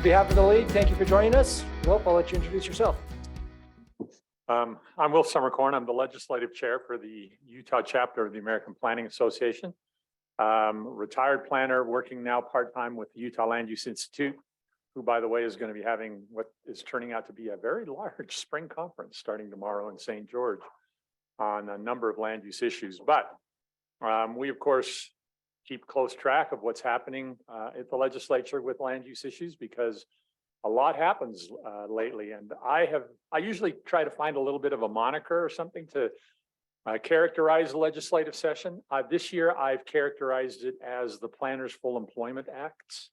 On behalf of the league, thank you for joining us. Will, I'll let you introduce yourself. I'm Will Summercorn. I'm the legislative chair for the Utah chapter of the American Planning Association. Retired planner working now part-time with the Utah Land Use Institute, who, by the way, is going to be having what is turning out to be a very large spring conference starting tomorrow in St. George on a number of land use issues. But we, of course, keep close track of what's happening at the legislature with land use issues because a lot happens lately. And I usually try to find a little bit of a moniker or something to characterize the legislative session. This year, I've characterized it as the Planners Full Employment Acts,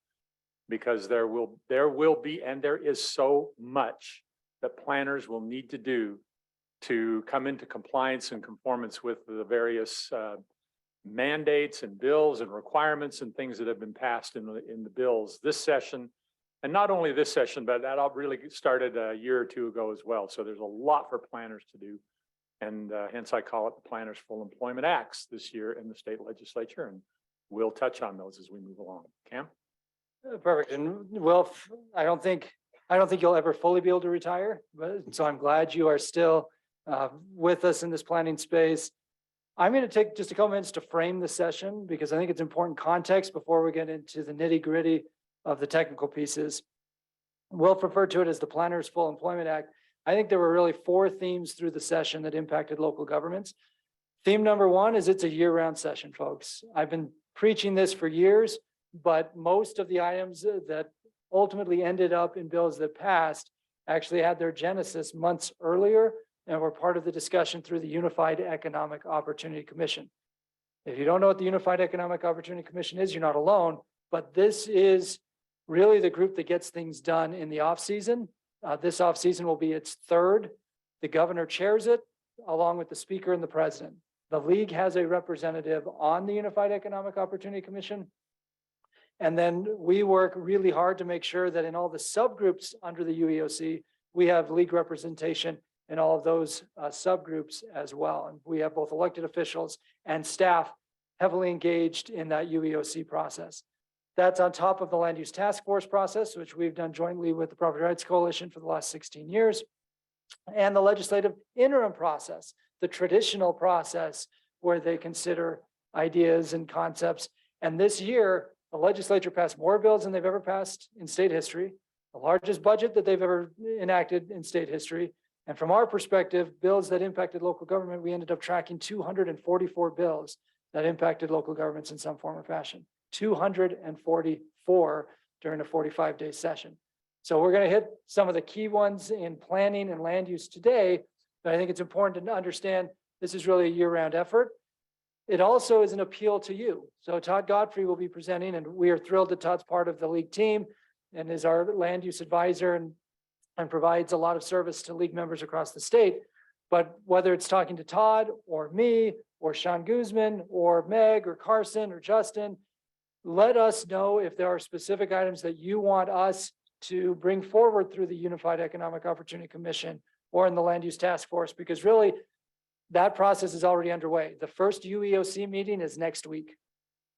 because there will be, and there is so much that planners will need to do to come into compliance and conformance with the various mandates and bills and requirements and things that have been passed in the bills this session. And not only this session, but that all really started a year or two ago as well. So there's a lot for planners to do. And hence I call it the Planners Full Employment Acts this year in the state legislature. And we'll touch on those as we move along. Cam? Perfect. And Will, I don't think you'll ever fully be able to retire, but so I'm glad you are still with us in this planning space. I'm going to take just a couple minutes to frame the session because I think it's important context before we get into the nitty-gritty of the technical pieces. Will referred to it as the Planners Full Employment Act. I think there were really four themes through the session that impacted local governments. Theme number one is it's a year-round session, folks. I've been preaching this for years, but most of the items that ultimately ended up in bills that passed actually had their genesis months earlier and were part of the discussion through the Unified Economic Opportunity Commission. If you don't know what the Unified Economic Opportunity Commission is, you're not alone, but this is really the group that gets things done in the off season. This off season will be its third. The governor chairs it along with the speaker and the president. The league has a representative on the Unified Economic Opportunity Commission. And then we work really hard to make sure that in all the subgroups under the UEOC, we have league representation in all of those subgroups as well. And we have both elected officials and staff heavily engaged in that UEOC process. That's on top of the land use task force process, which we've done jointly with the Property Rights Coalition for the last 16 years, and the legislative interim process, the traditional process where they consider ideas and concepts. And this year, the legislature passed more bills than they've ever passed in state history, the largest budget that they've ever enacted in state history. And from our perspective, bills that impacted local government, we ended up tracking 244 bills that impacted local governments in some form or fashion. 244 during a 45-day session. So we're going to hit some of the key ones in planning and land use today, but I think it's important to understand this is really a year-round effort. It also is an appeal to you. So Todd Godfrey will be presenting, and we are thrilled that Todd's part of the league team and is our land use advisor and provides a lot of service to league members across the state. But whether it's talking to Todd or me or Sean Guzman or Meg or Carson or Justin, let us know if there are specific items that you want us to bring forward through the Unified Economic Opportunity Commission or in the Land Use Task Force, because really that process is already underway. The first UEOC meeting is next week.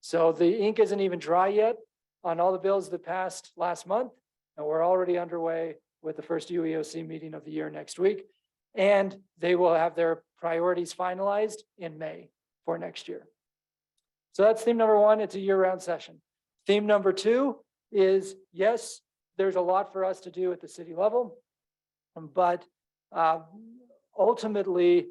So the ink isn't even dry yet on all the bills that passed last month, and we're already underway with the first UEOC meeting of the year next week. And they will have their priorities finalized in May for next year. So that's theme number one. It's a year-round session. Theme number two is, yes, there's a lot for us to do at the city level, but ultimately,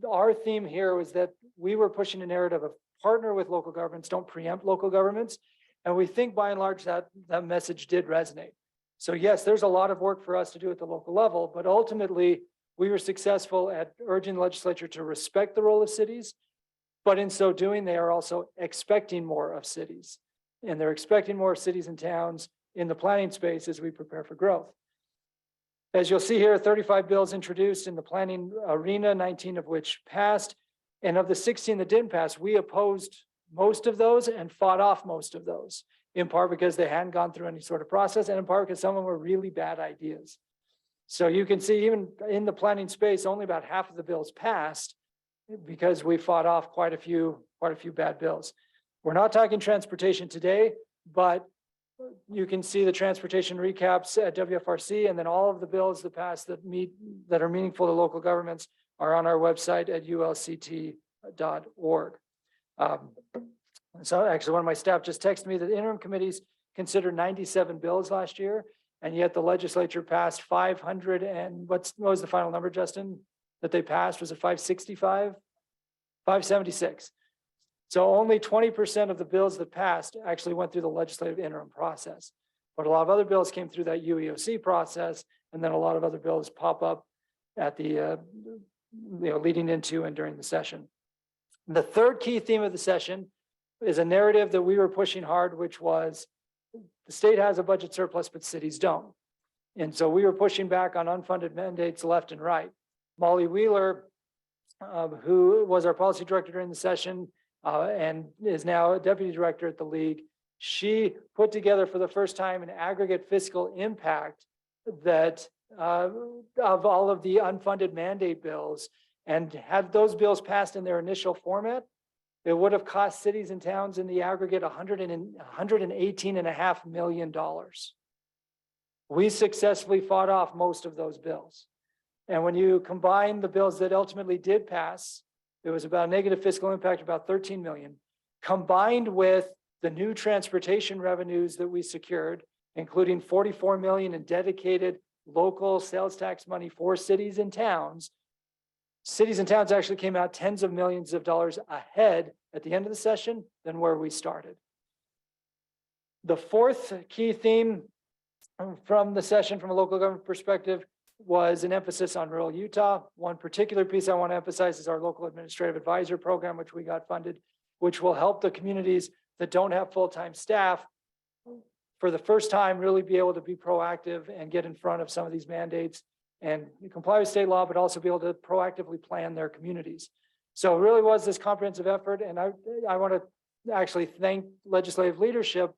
our theme here was that we were pushing a narrative of partner with local governments, don't preempt local governments. And we think by and large that message did resonate. So yes, there's a lot of work for us to do at the local level, but ultimately we were successful at urging the legislature to respect the role of cities. But in so doing, they are also expecting more of cities. And they're expecting more cities and towns in the planning space as we prepare for growth. As you'll see here, 35 bills introduced in the planning arena, 19 of which passed. And of the 16 that didn't pass, we opposed most of those and fought off most of those, in part because they hadn't gone through any sort of process, and in part because some of them were really bad ideas. So you can see even in the planning space, only about half of the bills passed because we fought off quite a few bad bills. We're not talking transportation today, but you can see the transportation recaps at WFRC, and then all of the bills that pass that are meaningful to local governments are on our website at ulct.org. So actually, one of my staff just texted me that the interim committees considered 97 bills last year, and yet the legislature passed 500 and what was the final number, Justin, that they passed? Was it 565? 576. So only 20% of the bills that passed actually went through the legislative interim process. But a lot of other bills came through that UEOC process, and then a lot of other bills pop up at the, leading into and during the session. The third key theme of the session is a narrative that we were pushing hard, which was the state has a budget surplus, but cities don't. And so we were pushing back on unfunded mandates left and right. Molly Wheeler, who was our policy director during the session, and is now a deputy director at the league. She put together for the first time an aggregate fiscal impact that of all of the unfunded mandate bills, and had those bills passed in their initial format, it would have cost cities and towns in the aggregate $118.5 million. We successfully fought off most of those bills. And when you combine the bills that ultimately did pass, it was about a negative fiscal impact, about 13 million, combined with the new transportation revenues that we secured, including 44 million in dedicated local sales tax money for cities and towns. Cities and towns actually came out tens of millions of dollars ahead at the end of the session than where we started. The fourth key theme from the session from a local government perspective was an emphasis on rural Utah. One particular piece I want to emphasize is our local administrative advisor program, which we got funded, which will help the communities that don't have full-time staff for the first time really be able to be proactive and get in front of some of these mandates and comply with state law, but also be able to proactively plan their communities. So it really was this comprehensive effort. And I want to actually thank legislative leadership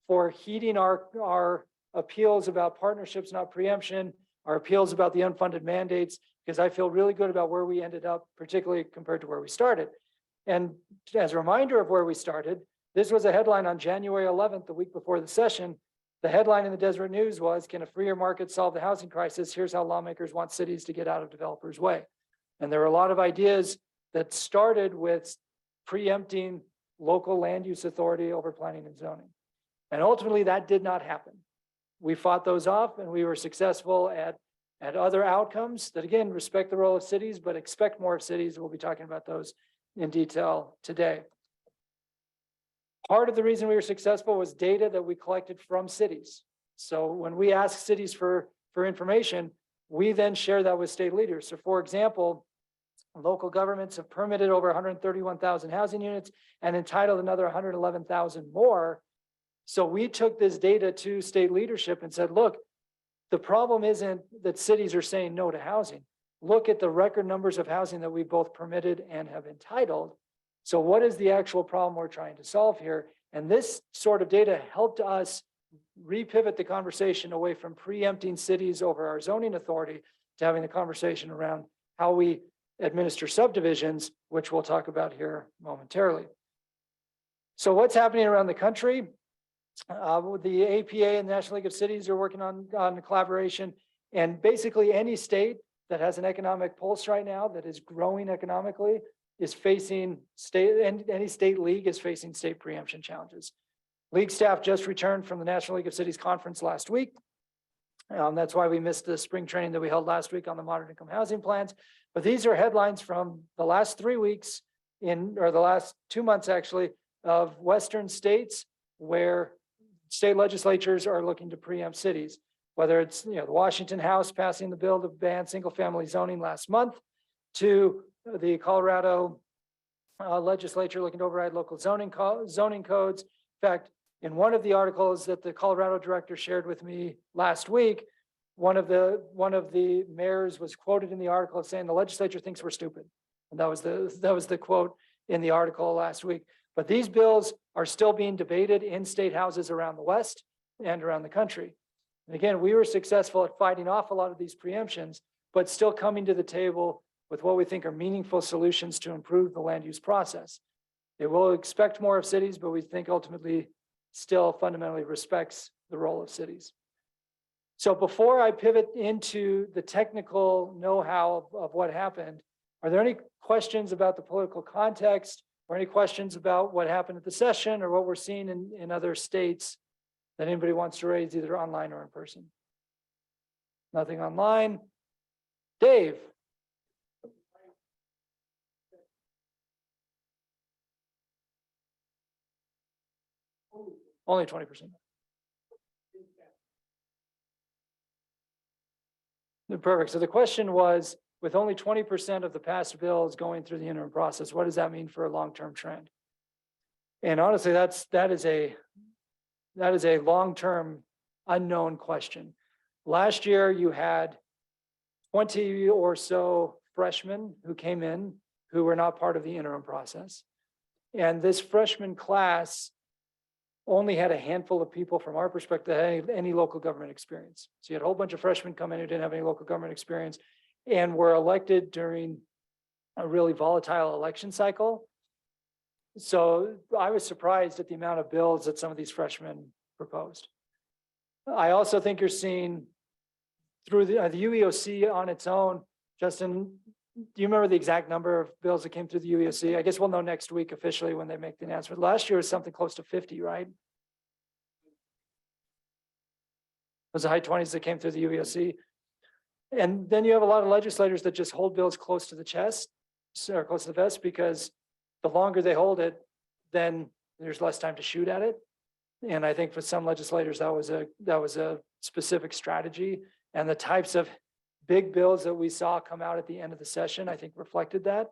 for heeding our appeals about partnerships, not preemption, our appeals about the unfunded mandates, because I feel really good about where we ended up, particularly compared to where we started. And as a reminder of where we started, this was a headline on January 11th, the week before the session. The headline in the Deseret News was, "Can a freer market solve the housing crisis? Here's how lawmakers want cities to get out of developers' way." And there were a lot of ideas that started with preempting local land use authority over planning and zoning. And ultimately that did not happen. We fought those off and we were successful at other outcomes that, again, respect the role of cities, but expect more of cities. We'll be talking about those in detail today. Part of the reason we were successful was data that we collected from cities. So when we ask cities for information, we then share that with state leaders. So for example, local governments have permitted over 131,000 housing units and entitled another 111,000 more. So we took this data to state leadership and said, look, the problem isn't that cities are saying no to housing. Look at the record numbers of housing that we both permitted and have entitled. So what is the actual problem we're trying to solve here? And this sort of data helped us repivot the conversation away from preempting cities over our zoning authority to having the conversation around how we administer subdivisions, which we'll talk about here momentarily. So what's happening around the country? The APA and the National League of Cities are working on collaboration, and basically any state that has an economic pulse right now that is growing economically is facing any state league is facing state preemption challenges. League staff just returned from the National League of Cities conference last week. That's why we missed the spring training that we held last week on the moderate income housing plans. But these are headlines from the last 3 weeks or the last 2 months actually, of Western states where state legislatures are looking to preempt cities, whether it's the Washington House passing the bill to ban single family zoning last month, to the Colorado legislature looking to override local zoning codes. In fact, in one of the articles that the Colorado director shared with me last week, one of the mayors was quoted in the article saying the legislature thinks we're stupid. And that was the quote in the article last week. But these bills are still being debated in state houses around the West and around the country. And again, we were successful at fighting off a lot of these preemptions, but still coming to the table with what we think are meaningful solutions to improve the land use process. It will expect more of cities, but we think ultimately still fundamentally respects the role of cities. So before I pivot into the technical know-how of what happened, are there any questions about the political context or any questions about what happened at the session or what we're seeing in other states that anybody wants to raise either online or in person? Nothing online. Dave? Only 20%. Perfect. So the question was, with only 20% of the passed bills going through the interim process, what does that mean for a long-term trend? And honestly, that is a long-term unknown question. Last year, you had 20 or so freshmen who came in who were not part of the interim process. And this freshman class only had a handful of people from our perspective that had any local government experience. So you had a whole bunch of freshmen come in who didn't have any local government experience and were elected during a really volatile election cycle. So I was surprised at the amount of bills that some of these freshmen proposed. I also think you're seeing through the UEOC on its own. Justin, do you remember the exact number of bills that came through the UEOC? I guess we'll know next week officially when they make the announcement. Last year was something close to 50, right? It was the high 20s that came through the UEOC. And then you have a lot of legislators that just hold bills close to the chest or close to the vest, because the longer they hold it, then there's less time to shoot at it. And I think for some legislators, that was a specific strategy. And the types of big bills that we saw come out at the end of the session, I think reflected that.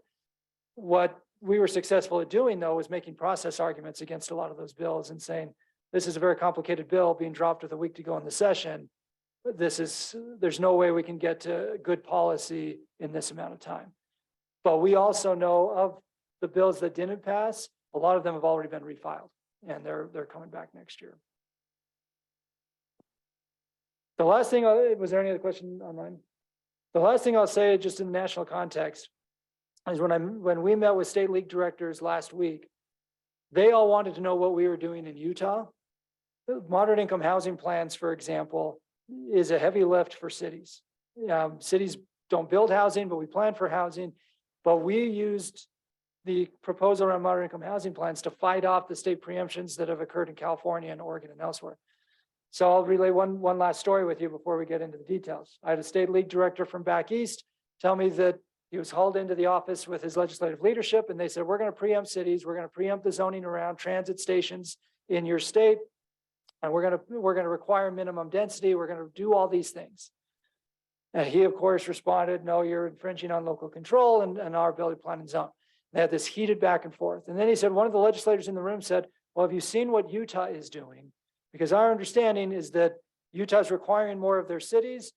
What we were successful at doing, though, was making process arguments against a lot of those bills and saying, this is a very complicated bill being dropped with a week to go in the session. There's no way we can get to good policy in this amount of time. But we also know of the bills that didn't pass, a lot of them have already been refiled and they're coming back next year. The last thing, was there any other question online? The last thing I'll say, just in the national context, is when we met with state league directors last week, they all wanted to know what we were doing in Utah. Moderate income housing plans, for example, is a heavy lift for cities. Cities don't build housing, but we plan for housing. But we used the proposal around moderate income housing plans to fight off the state preemptions that have occurred in California and Oregon and elsewhere. So I'll relay one last story with you before we get into the details. I had a state league director from back east tell me that he was hauled into the office with his legislative leadership, and they said, we're going to preempt cities, we're going to preempt the zoning around transit stations in your state, and we're going to require minimum density, we're going to do all these things. And he, of course, responded, no, you're infringing on local control and our ability to plan and zone. They had this heated back and forth. And then he said, one of the legislators in the room said, well, have you seen what Utah is doing? Because our understanding is that Utah is requiring more of their cities,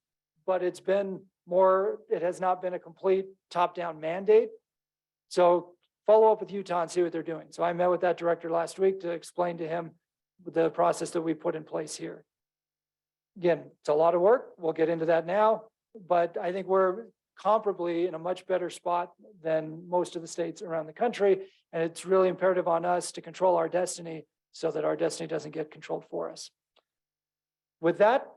but it has not been a complete top-down mandate. So follow up with Utah and see what they're doing. So I met with that director last week to explain to him the process that we put in place here. Again, it's a lot of work. We'll get into that now, but I think we're comparably in a much better spot than most of the states around the country. And it's really imperative on us to control our destiny so that our destiny doesn't get controlled for us. With that,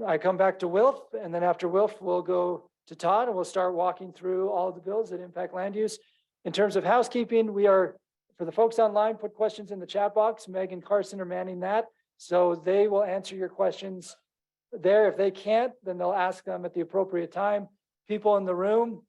I come back to Wilf, and then after Wilf, we'll go to Todd and we'll start walking through all of the bills that impact land use. In terms of housekeeping, we are, for the folks online, put questions in the chat box. Meg and Carson are manning that. So they will answer your questions there. If they can't, then they'll ask them at the appropriate time. People in the room,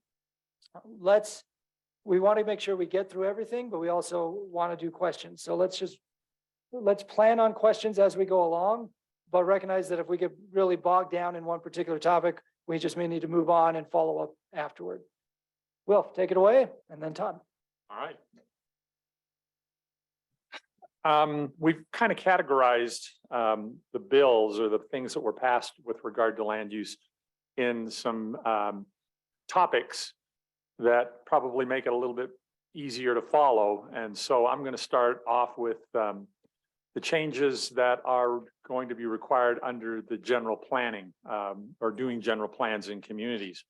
we want to make sure we get through everything, but we also want to do questions. So let's plan on questions as we go along, but recognize that if we get really bogged down in one particular topic, we just may need to move on and follow up afterward. Wilf, take it away, and then Todd. All right. We've kind of categorized the bills or the things that were passed with regard to land use in some topics that probably make it a little bit easier to follow. And so I'm going to start off with the changes that are going to be required under the general planning or doing general plans in communities.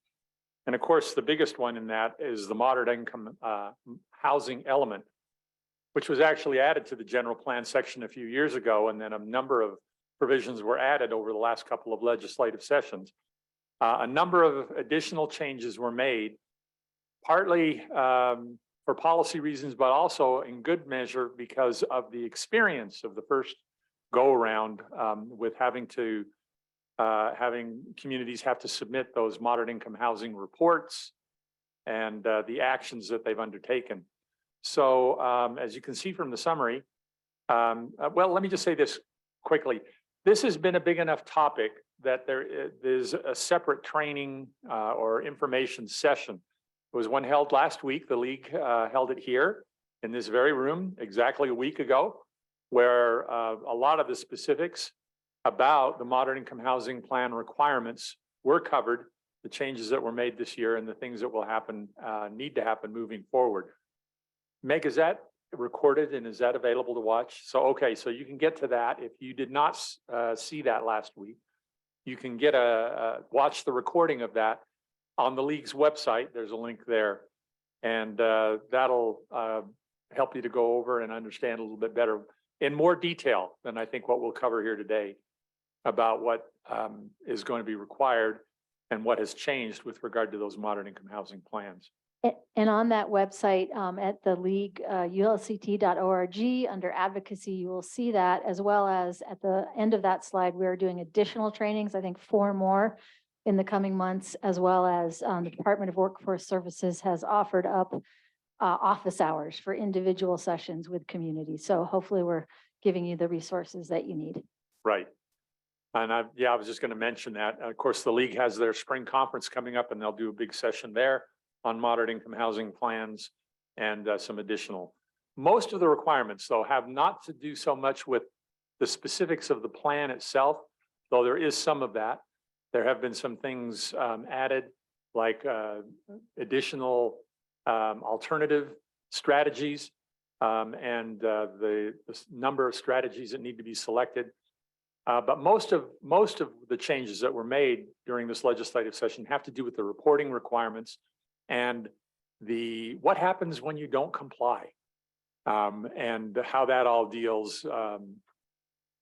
And of course, the biggest one in that is the moderate income housing element. which was actually added to the general plan section a few years ago, and then a number of provisions were added over the last couple of legislative sessions. A number of additional changes were made, partly for policy reasons, but also in good measure because of the experience of the first go around with having communities have to submit those moderate income housing reports and the actions that they've undertaken. So as you can see from the summary, well, let me just say this quickly. This has been a big enough topic that there's a separate training or information session. It was one held last week. The league held it here in this very room exactly a week ago, where a lot of the specifics about the moderate income housing plan requirements were covered, the changes that were made this year and the things that will happen, need to happen moving forward. Meg, is that recorded and is that available to watch? So, okay, so you can get to that. If you did not see that last week, you can get watch the recording of that on the league's website. There's a link there, and that'll help you to go over and understand a little bit better in more detail than I think what we'll cover here today about what is going to be required and what has changed with regard to those moderate income housing plans. And on that website, at the league, ulct.org, under advocacy, you will see that, as well as at the end of that slide, we are doing additional trainings, I think 4 more in the coming months, as well as the Department of Workforce Services has offered up office hours for individual sessions with communities. So hopefully we're giving you the resources that you need. Right. And I was just going to mention that. Of course, the league has their spring conference coming up and they'll do a big session there on moderate income housing plans and some additional. Most of the requirements, though, have not to do so much with the specifics of the plan itself, though there is some of that. There have been some things added, like additional alternative strategies and the number of strategies that need to be selected. But most of the changes that were made during this legislative session have to do with the reporting requirements and what happens when you don't comply, and how that all deals,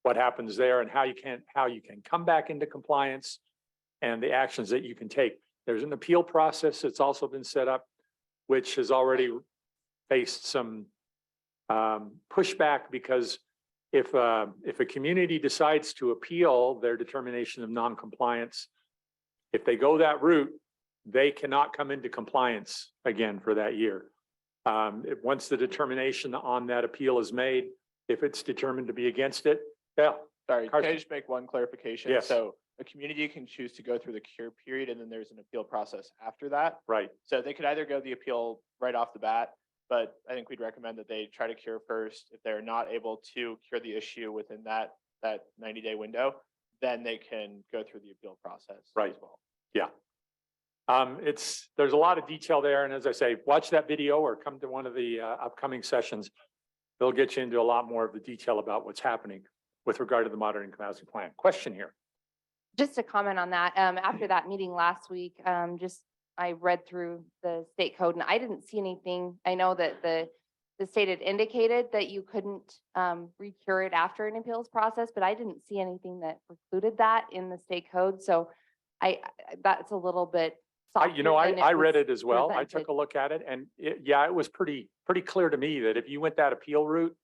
what happens there, and how you can come back into compliance, and the actions that you can take. There's an appeal process that's also been set up, which has already faced some pushback, because if a community decides to appeal their determination of noncompliance, if they go that route, they cannot come into compliance again for that year. Once the determination on that appeal is made, if it's determined to be against it, Sorry, can Carson. I just make one clarification? Yes. So a community can choose to go through the cure period and then there's an appeal process after that. right, So they could either go the appeal right off the bat, but I think we'd recommend that they try to cure first. If they're not able to cure the issue within that 90-day window, then they can go through the appeal process Right. as well. there's a lot of detail there, and as I say, watch that video or come to one of the upcoming sessions. They'll get you into a lot more of the detail about what's happening with regard to the moderate income housing plan. Question here. Just to comment on that, after that meeting last week, I read through the state code and I didn't see anything. I know that the state had indicated that you couldn't recure it after an appeals process, but I didn't see anything that precluded that in the state code. So that's a little bit softer than I read was it as well. I presented. took a look at it, and it was pretty clear to me that if you went that appeal route,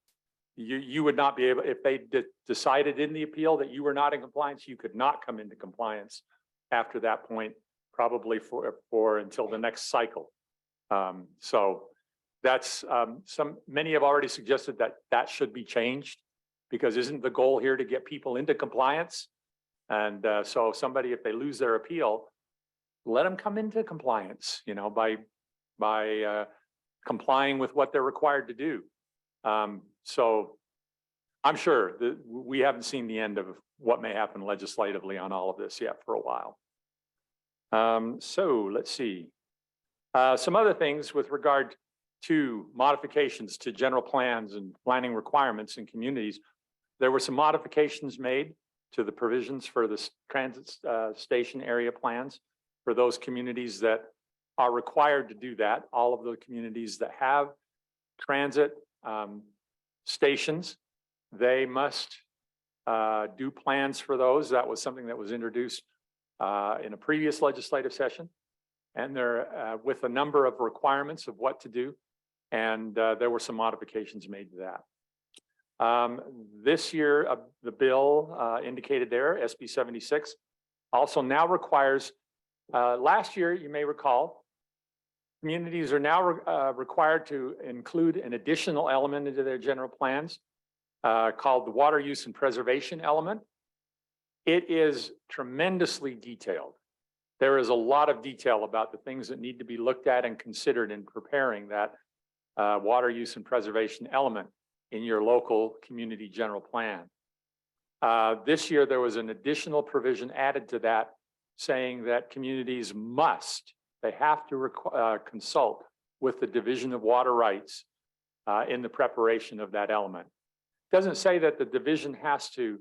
you would not be able, if they decided in the appeal that you were not in compliance, you could not come into compliance after that point, probably for until the next cycle. So that's many have already suggested that should be changed, because isn't the goal here to get people into compliance? And so somebody, if they lose their appeal, let them come into compliance, by complying with what they're required to do. So I'm sure that we haven't seen the end of what may happen legislatively on all of this yet for a while. So let's see. Some other things with regard to modifications to general plans and planning requirements in communities. There were some modifications made to the provisions for the transit station area plans for those communities that are required to do that. All of the communities that have transit stations. They must do plans for those. That was something that was introduced in a previous legislative session. And they're with a number of requirements of what to do. And there were some modifications made to that. This year, the bill indicated there, SB 76, also now requires, last year, you may recall, communities are now required to include an additional element into their general plans called the water use and preservation element. It is tremendously detailed. There is a lot of detail about the things that need to be looked at and considered in preparing that water use and preservation element in your local community general plan. This year, there was an additional provision added to that saying that communities they have to consult with the Division of Water Rights in the preparation of that element. It doesn't say that the division has to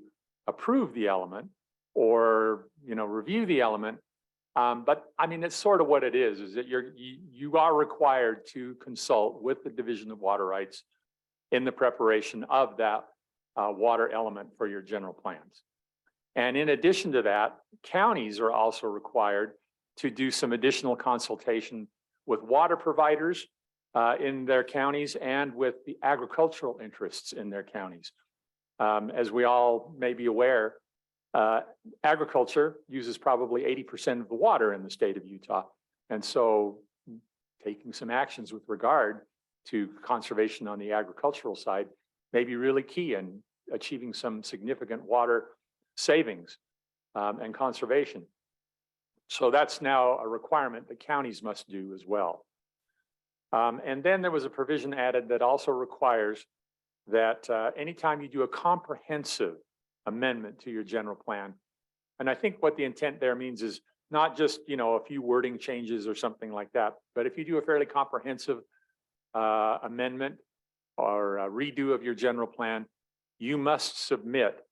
approve the element or, review the element. But I mean, it's sort of what it is that you are required to consult with the Division of Water Rights in the preparation of that water element for your general plans. And in addition to that, counties are also required to do some additional consultation with water providers in their counties and with the agricultural interests in their counties. As we all may be aware, agriculture uses probably 80% of the water in the state of Utah. And so taking some actions with regard to conservation on the agricultural side may be really key in achieving some significant water savings and conservation. So that's now a requirement that counties must do as well. And then there was a provision added that also requires that anytime you do a comprehensive amendment to your general plan, and I think what the intent there means is not just, a few wording changes or something like that, but if you do a fairly comprehensive amendment or a redo of your general plan, you must submit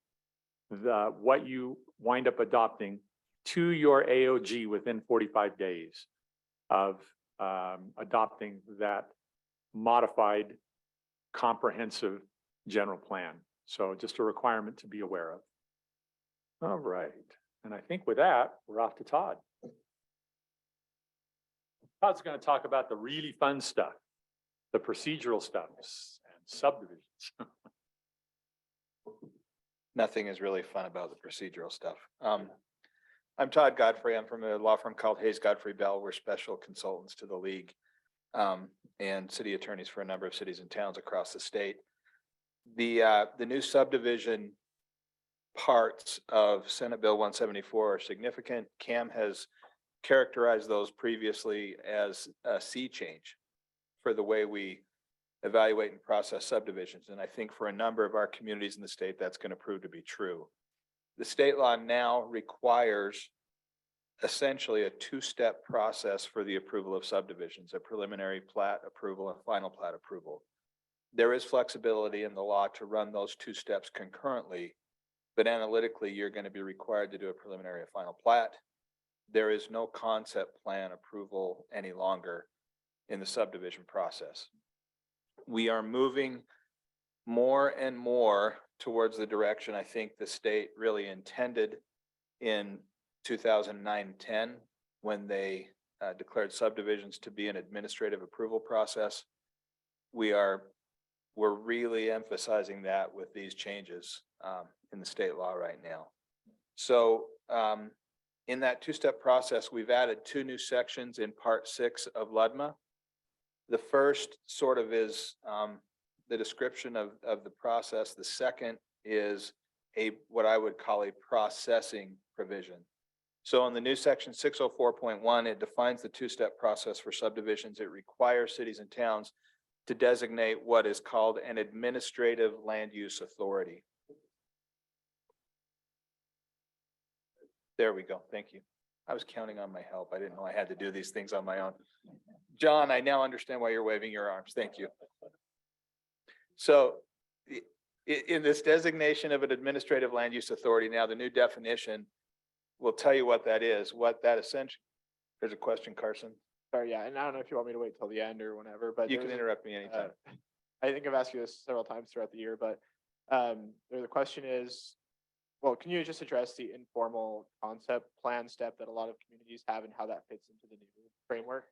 what you wind up adopting to your AOG within 45 days of adopting that modified comprehensive general plan. So just a requirement to be aware of. All right. And I think with that, we're off to Todd. Todd's going to talk about the really fun stuff, the procedural stuff and subdivisions. Nothing is really fun about the procedural stuff. I'm Todd Godfrey. I'm from a law firm called Hayes Godfrey Bell. We're special consultants to the league and city attorneys for a number of cities and towns across the state. The new subdivision parts of Senate Bill 174 are significant. Cam has characterized those previously as a sea change for the way we evaluate and process subdivisions. And I think for a number of our communities in the state, that's going to prove to be true. The state law now requires essentially a two-step process for the approval of subdivisions, a preliminary plat approval and final plat approval. There is flexibility in the law to run those two steps concurrently, but analytically, you're going to be required to do a preliminary and final plat. There is no concept plan approval any longer in the subdivision process. We are moving more and more towards the direction I think the state really intended in 2009-10 when they declared subdivisions to be an administrative approval process. We're really emphasizing that with these changes in the state law right now. So in that two-step process, we've added two new sections in Part 6 of LUDMA. The first sort of is the description of the process. The second is what I would call a processing provision. So in the new section 604.1, it defines the two-step process for subdivisions. It requires cities and towns to designate what is called an administrative land use authority. There we go. Thank you. I was counting on my help. I didn't know I had to do these things on my own. John, I now understand why you're waving your arms. Thank you. So in this designation of an administrative land use authority, now the new definition will tell you what that is, what that essentially, there's a question, Carson. Sorry, yeah, and I don't know if you want me to wait till the end or whenever, but You can interrupt me anytime. I think I've asked you this several times throughout the year, but the question is, well, can you just address the informal concept plan step that a lot of communities have and how that fits into the new framework?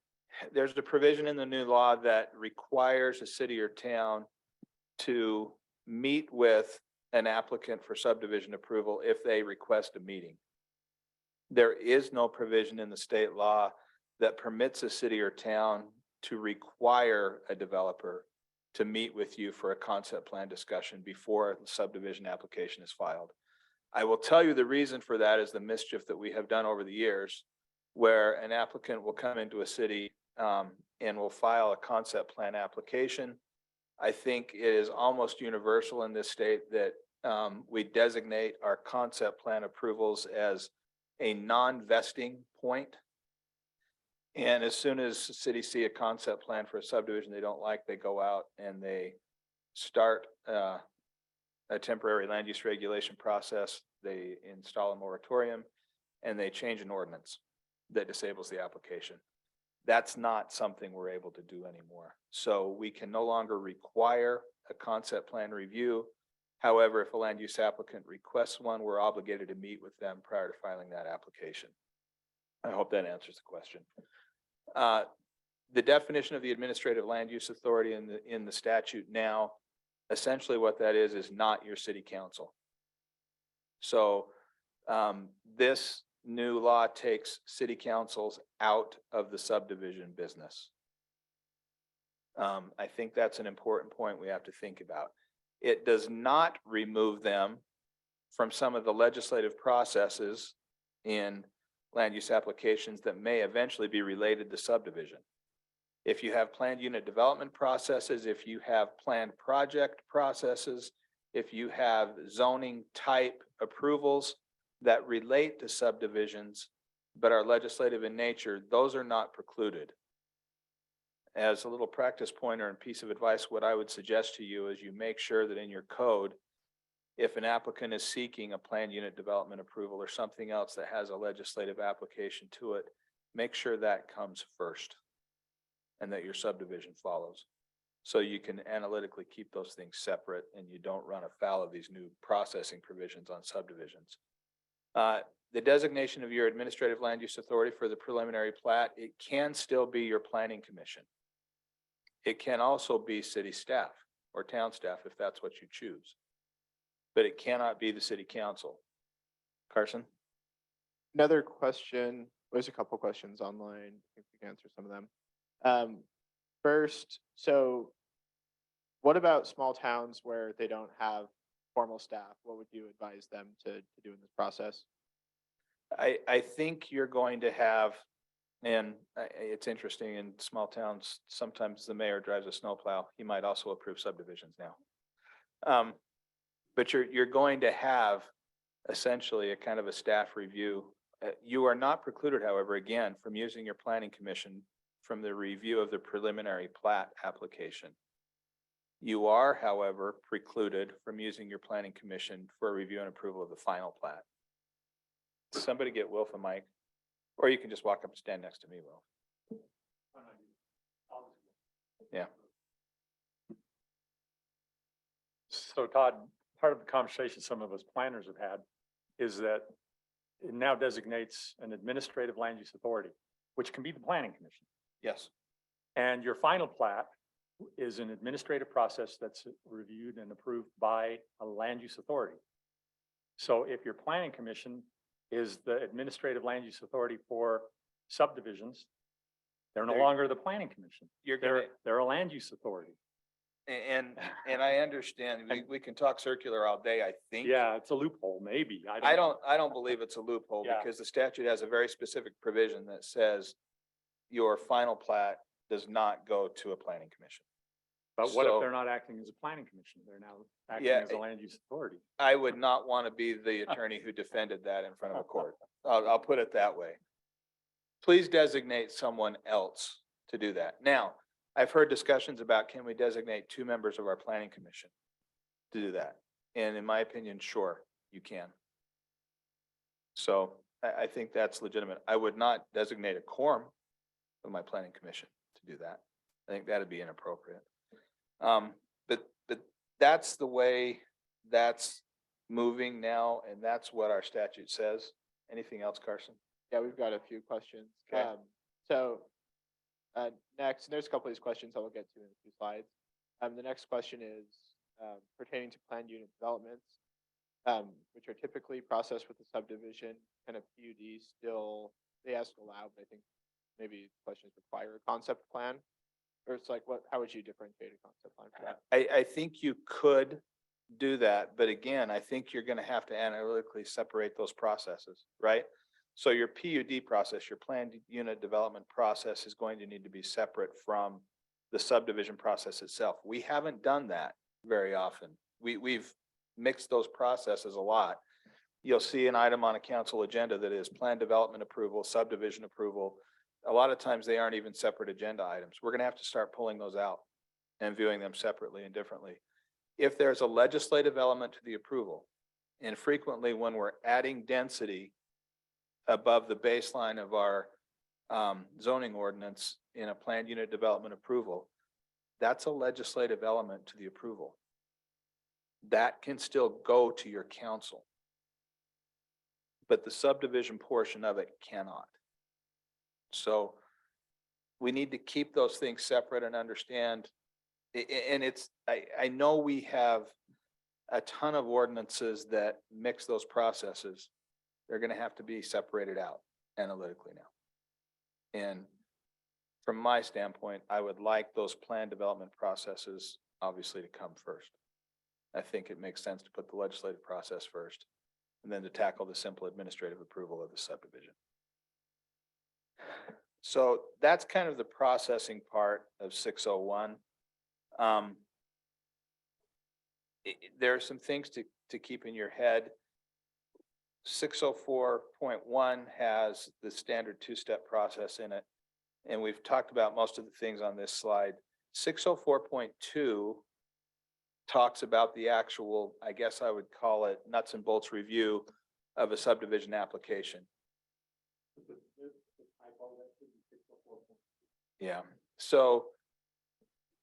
There's a provision in the new law that requires a city or town to meet with an applicant for subdivision approval if they request a meeting. There is no provision in the state law that permits a city or town to require a developer to meet with you for a concept plan discussion before the subdivision application is filed. I will tell you the reason for that is the mischief that we have done over the years, where an applicant will come into a city and will file a concept plan application. I think it is almost universal in this state that we designate our concept plan approvals as a non-vesting point. And as soon as the city see a concept plan for a subdivision they don't like, they go out and they start a temporary land use regulation process. They install a moratorium and they change an ordinance that disables the application. That's not something we're able to do anymore. So we can no longer require a concept plan review. However, if a land use applicant requests one, we're obligated to meet with them prior to filing that application. I hope that answers the question. The definition of the administrative land use authority in the statute now, essentially what that is not your city council. So this new law takes city councils out of the subdivision business. I think that's an important point we have to think about. It does not remove them from some of the legislative processes in land use applications that may eventually be related to subdivision. If you have planned unit development processes, if you have planned project processes, if you have zoning type approvals that relate to subdivisions but are legislative in nature, those are not precluded. As a little practice pointer and piece of advice, what I would suggest to you is you make sure that in your code, if an applicant is seeking a planned unit development approval or something else that has a legislative application to it, make sure that comes first and that your subdivision follows. So you can analytically keep those things separate and you don't run afoul of these new processing provisions on subdivisions. The designation of your administrative land use authority for the preliminary plat, it can still be your planning commission. It can also be city staff or town staff if that's what you choose. But it cannot be the city council. Carson? Another question, there's a couple questions online. I think we can answer some of them. First, so what about small towns where they don't have formal staff? What would you advise them to do in this process? I think you're going to have, and it's interesting in small towns, sometimes the mayor drives a snowplow. He might also approve subdivisions now. But you're going to have essentially a kind of a staff review. You are not precluded, however, again, from using your planning commission from the review of the preliminary plat application. You are, however, precluded from using your planning commission for a review and approval of the final plat. Somebody get Wilf a mic, or you can just walk up and stand next to me, Wilf. Yeah. So Todd, part of the conversation some of us planners have had is that it now designates an administrative land use authority, which can be the planning commission. Yes. And your final plat is an administrative process that's reviewed and approved by a land use authority. So if your planning commission is the administrative land use authority for subdivisions, they're no They're- longer the planning commission. You're gonna, They're a land use authority. and I understand, we can talk circular all day, I think. Yeah, it's a loophole, maybe. I don't believe it's a loophole Yeah. because the statute has a very specific provision that says your final plat does not go to a planning commission. But what if So- they're not acting as a planning commission? They're now acting Yeah, as a land use authority. I would not want to be the attorney who defended that in front of a court. I'll put it that way. Please designate someone else to do that. Now, I've heard discussions about, can we designate 2 members of our planning commission to do that? And in my opinion, sure, you can. So I think that's legitimate. I would not designate a quorum of my planning commission to do that. I think that'd be inappropriate. that's the way that's moving now, and that's what our statute says. Anything else, Carson? Yeah, we've got a few questions. Okay. So, next, and there's a couple of these questions I will get to in a few slides. The next question is, pertaining to planned unit developments, which are typically processed with the subdivision, kind of PUD still, they ask allowed, but I think maybe questions require a concept plan. Or it's like, how would you differentiate a concept plan for that? I think you could do that, but again, I think you're gonna have to analytically separate those processes, right? So your PUD process, your planned unit development process is going to need to be separate from the subdivision process itself. We haven't done that very often. We've mixed those processes a lot. You'll see an item on a council agenda that is plan development approval, subdivision approval. A lot of times they aren't even separate agenda items. We're gonna have to start pulling those out and viewing them separately and differently. If there's a legislative element to the approval, and frequently when we're adding density above the baseline of our zoning ordinance in a planned unit development approval, that's a legislative element to the approval. That can still go to your council. But the subdivision portion of it cannot. So we need to keep those things separate and understand. And I know we have a ton of ordinances that mix those processes. They're gonna have to be separated out analytically now. And from my standpoint, I would like those plan development processes obviously to come first. I think it makes sense to put the legislative process first, and then to tackle the simple administrative approval of the subdivision. So that's kind of the processing part of 601. There are some things to keep in your head. 604.1 has the standard two-step process in it, and we've talked about most of the things on this slide. 604.2 talks about the actual, I guess I would call it nuts and bolts review of a subdivision application. Yeah, so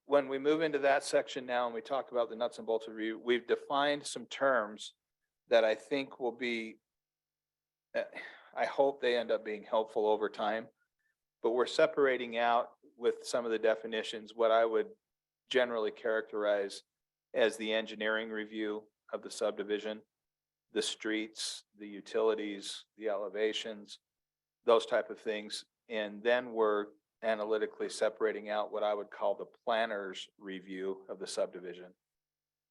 when we move into that section now and we talk about the nuts and bolts review, we've defined some terms that I think will be, I hope they end up being helpful over time. But we're separating out with some of the definitions, what I would generally characterize as the engineering review of the subdivision, the streets, the utilities, the elevations, those type of things. And then we're analytically separating out what I would call the planner's review of the subdivision,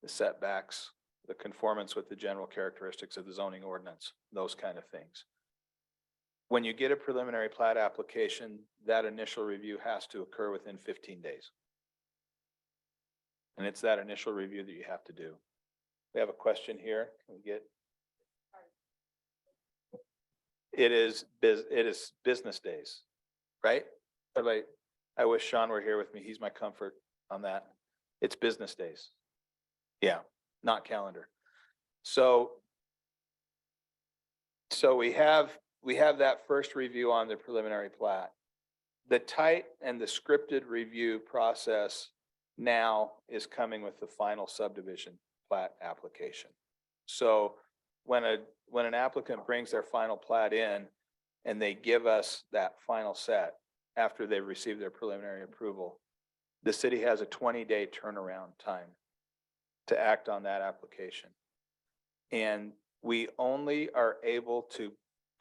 the setbacks, the conformance with the general characteristics of the zoning ordinance, those kind of things. When you get a preliminary plat application, that initial review has to occur within 15 days. And it's that initial review that you have to do. We have a question here. Can we get? It is business days, right? I wish Sean were here with me. He's my comfort on that. It's business days. Yeah, not calendar. So we have that first review on the preliminary plat. The tight and the scripted review process now is coming with the final subdivision plat application. So when an applicant brings their final plat in and they give us that final set after they've received their preliminary approval, the city has a 20-day turnaround time to act on that application. And we only are able to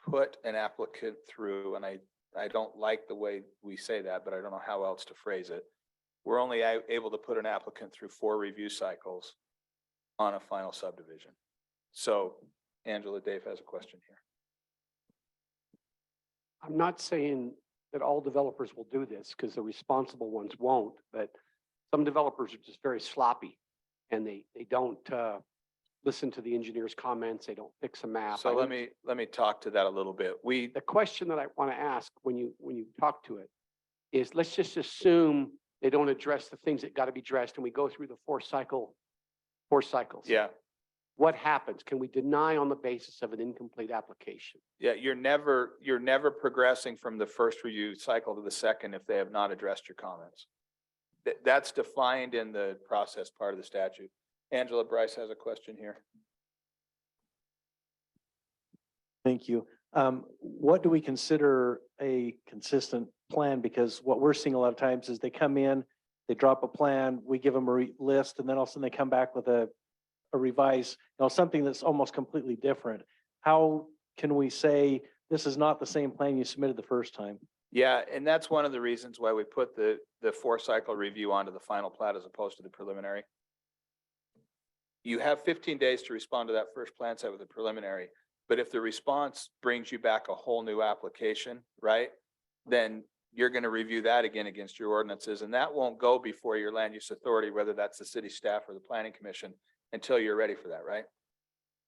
put an applicant through, and I don't like the way we say that, but I don't know how else to phrase it. We're only able to put an applicant through 4 review cycles on a final subdivision. So Angela, Dave has a question here. I'm not saying that all developers will do this because the responsible ones won't, but some developers are just very sloppy and they don't listen to the engineer's comments. They don't fix a map. So let me talk to that a little bit. The question that I want to ask when you talk to it is, let's just assume they don't address the things that got to be addressed and we go through the 4 cycles. Yeah. What happens? Can we deny on the basis of an incomplete application? Yeah, you're never progressing from the first review cycle to the second if they have not addressed your comments. That's defined in the process part of the statute. Angela Bryce has a question here. Thank you. What do we consider a consistent plan? Because what we're seeing a lot of times is they come in, they drop a plan, we give them a list, and then all of a sudden they come back with a revised, something that's almost completely different. How can we say this is not the same plan you submitted the first time? Yeah, and that's one of the reasons why we put the 4-cycle review onto the final plat as opposed to the preliminary. You have 15 days to respond to that first plan set with a preliminary, but if the response brings you back a whole new application, right? Then you're gonna review that again against your ordinances, and that won't go before your land use authority, whether that's the city staff or the planning commission, until you're ready for that, right?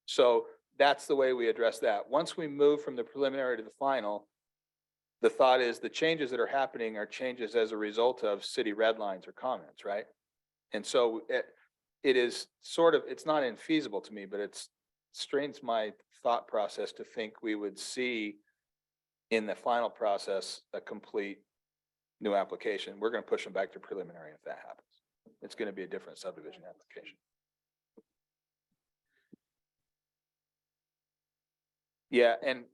So that's the way we address that. Once we move from the preliminary to the final, the thought is the changes that are happening are changes as a result of city red lines or comments, right? And so it is sort of, it's not infeasible to me, but it strains my thought process to think we would see in the final process a complete new application. We're gonna push them back to preliminary if that happens. It's gonna be a different subdivision application. Yeah, and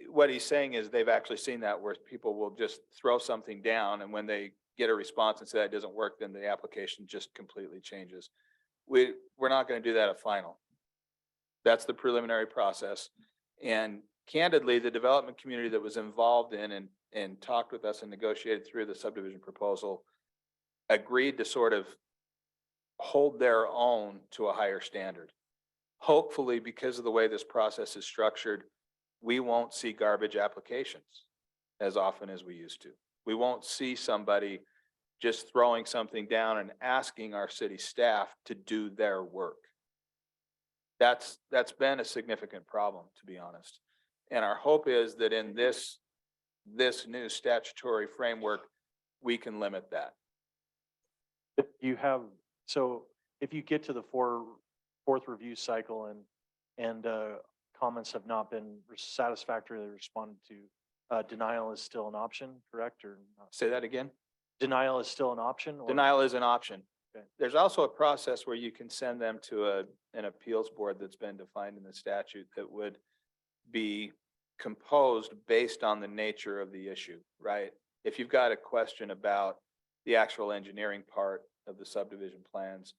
what he's saying is they've actually seen that where people will just throw something down, and when they get a response and say that doesn't work, then the application just completely changes. We're not gonna do that at final. That's the preliminary process. And candidly, the development community that was involved in and talked with us and negotiated through the subdivision proposal agreed to sort of hold their own to a higher standard. Hopefully, because of the way this process is structured, we won't see garbage applications as often as we used to. We won't see somebody just throwing something down and asking our city staff to do their work. That's been a significant problem, to be honest. And our hope is that in this new statutory framework, we can limit that. If you have, so if you get to the fourth review cycle and comments have not been satisfactorily responded to, denial is still an option, correct, or not? Say that again? Denial is still an option? or- Denial is an option. Okay. There's also a process where you can send them to an appeals board that's been defined in the statute that would be composed based on the nature of the issue, right? If you've got a question about the actual engineering part of the subdivision plans,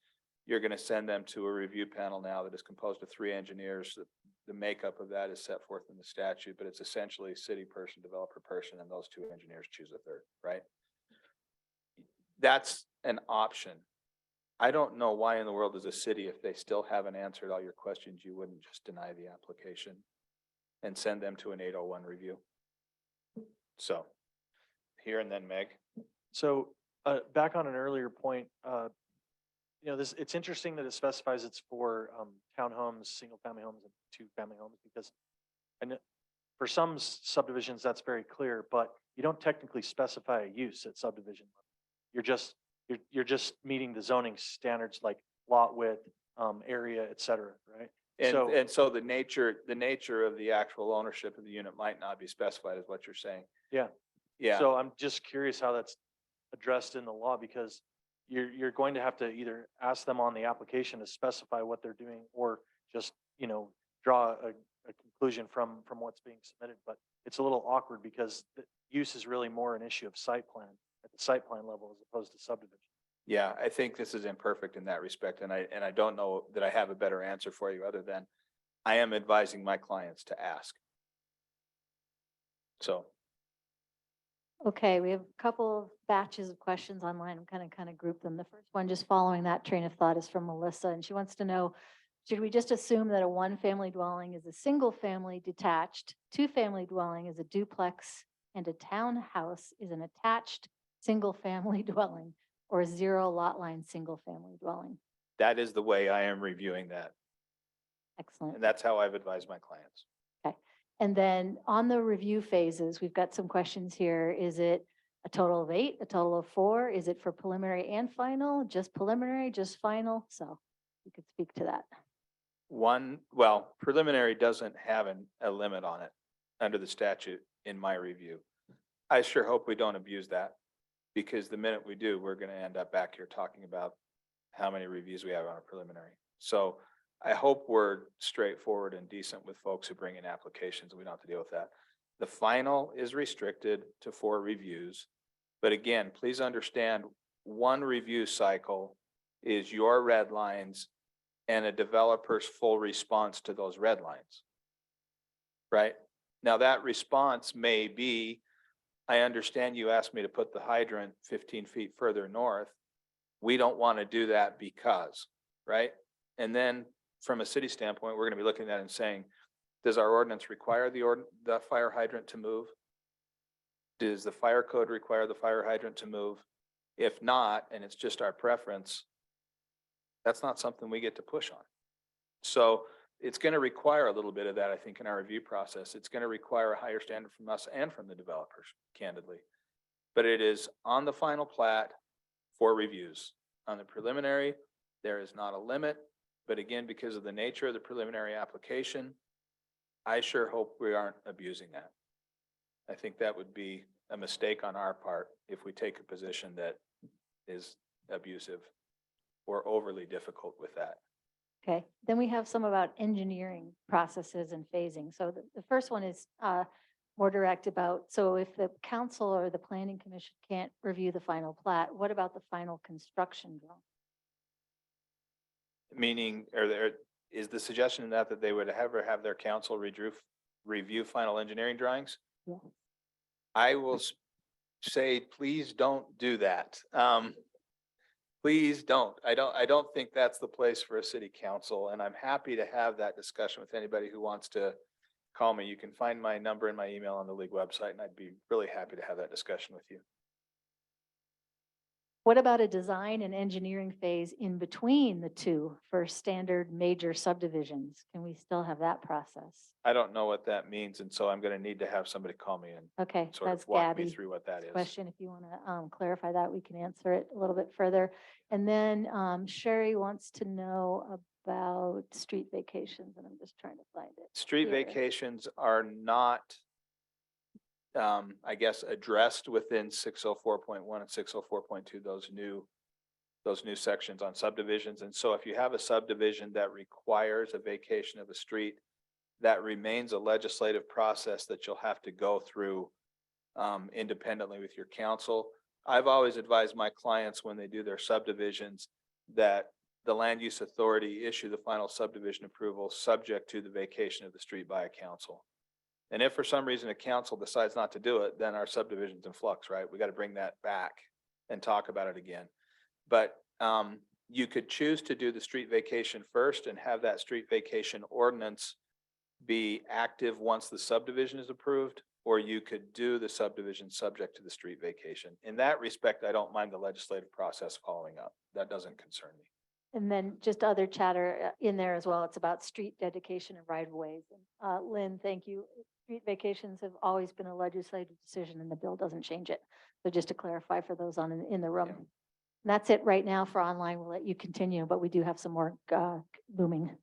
you're gonna send them to a review panel now that is composed of 3 engineers. The makeup of that is set forth in the statute, but it's essentially city person, developer person, and those 2 engineers choose a third, right? That's an option. I don't know why in the world as a city, if they still haven't answered all your questions, you wouldn't just deny the application and send them to an 801 review. So here and then Meg. So, back on an earlier point, it's interesting that it specifies it's for, townhomes, single-family homes, and 2-family homes, because for some subdivisions, that's very clear, but you don't technically specify a use at subdivision level. You're just meeting the zoning standards like lot width, area, et cetera, right? And so the nature of the actual ownership of the unit might not be specified, is what you're saying. Yeah. Yeah. So I'm just curious how that's addressed in the law, because you're going to have to either ask them on the application to specify what they're doing, or just, draw a conclusion from what's being submitted. But it's a little awkward because the use is really more an issue of site plan, at the site plan level, as opposed to subdivision. Yeah, I think this is imperfect in that respect, and I don't know that I have a better answer for you other than I am advising my clients to ask. So, Okay, we have a couple of batches of questions online. I'm kind of group them. The first one, just following that train of thought, is from Melissa, and she wants to know, should we just assume that a 1-family dwelling is a single-family detached, 2-family dwelling is a duplex, and a townhouse is an attached single-family dwelling, or a 0 lot line single-family dwelling? that is the way I am reviewing that, Excellent. and that's how I've advised my clients. And then on the review phases, we've got some questions here. Is it a total of 8, a total of 4? Is it for preliminary and final, just preliminary, just final? So you could speak to that. Preliminary doesn't have a limit on it under the statute in my review. I sure hope we don't abuse that, because the minute we do, we're gonna end up back here talking about how many reviews we have on a preliminary. So I hope we're straightforward and decent with folks who bring in applications, and we don't have to deal with that. The final is restricted to 4 reviews. But again, please understand, one review cycle is your red lines and a developer's full response to those red lines. Right? Now, that response may be, I understand you asked me to put the hydrant 15 feet further north. We don't want to do that because, right? And then from a city standpoint, we're going to be looking at it and saying, does our ordinance require the fire hydrant to move? Does the fire code require the fire hydrant to move? If not, and it's just our preference, that's not something we get to push on. So it's going to require a little bit of that, I think, in our review process. It's going to require a higher standard from us and from the developers, candidly. But it is on the final plat for reviews. On the preliminary, there is not a limit. But again, because of the nature of the preliminary application, I sure hope we aren't abusing that. I think that would be a mistake on our part if we take a position that is abusive or overly difficult with that. Okay, then we have some about engineering processes and phasing. So the first one is more direct about, so if the council or the planning commission can't review the final plat, what about the final construction drawing? Meaning, is the suggestion that they would ever have their council review final engineering drawings? Yeah. I will say, please don't do that. Please don't. I don't think that's the place for a city council, and I'm happy to have that discussion with anybody who wants to call me. You can find my number and my email on the league website, and I'd be really happy to have that discussion with you. What about a design and engineering phase in between the two for standard major subdivisions? Can we still have that process? I don't know what that means, and so I'm going to need to have somebody call me and Okay, sort that's of walk me Gabby. through what that is. Question, if you want to clarify that, we can answer it a little bit further. And then Sherry wants to know about street vacations, and I'm just trying to find it. Street here. vacations are not, I guess, addressed within 604.1 and 604.2, those new sections on subdivisions. And so if you have a subdivision that requires a vacation of a street, that remains a legislative process that you'll have to go through independently with your council. I've always advised my clients when they do their subdivisions that the land use authority issue the final subdivision approval subject to the vacation of the street by a council. And if for some reason a council decides not to do it, then our subdivision's in flux, right? We got to bring that back and talk about it again. But you could choose to do the street vacation first and have that street vacation ordinance be active once the subdivision is approved, or you could do the subdivision subject to the street vacation. In that respect, I don't mind the legislative process following up. That doesn't concern me. And then just other chatter in there as well. It's about street dedication and right of ways. And Lynn, thank you. Street vacations have always been a legislative decision and the bill doesn't change it. So just to clarify for those in the room. Yeah. And that's it right now for online. We'll let you continue, but we do have some more looming.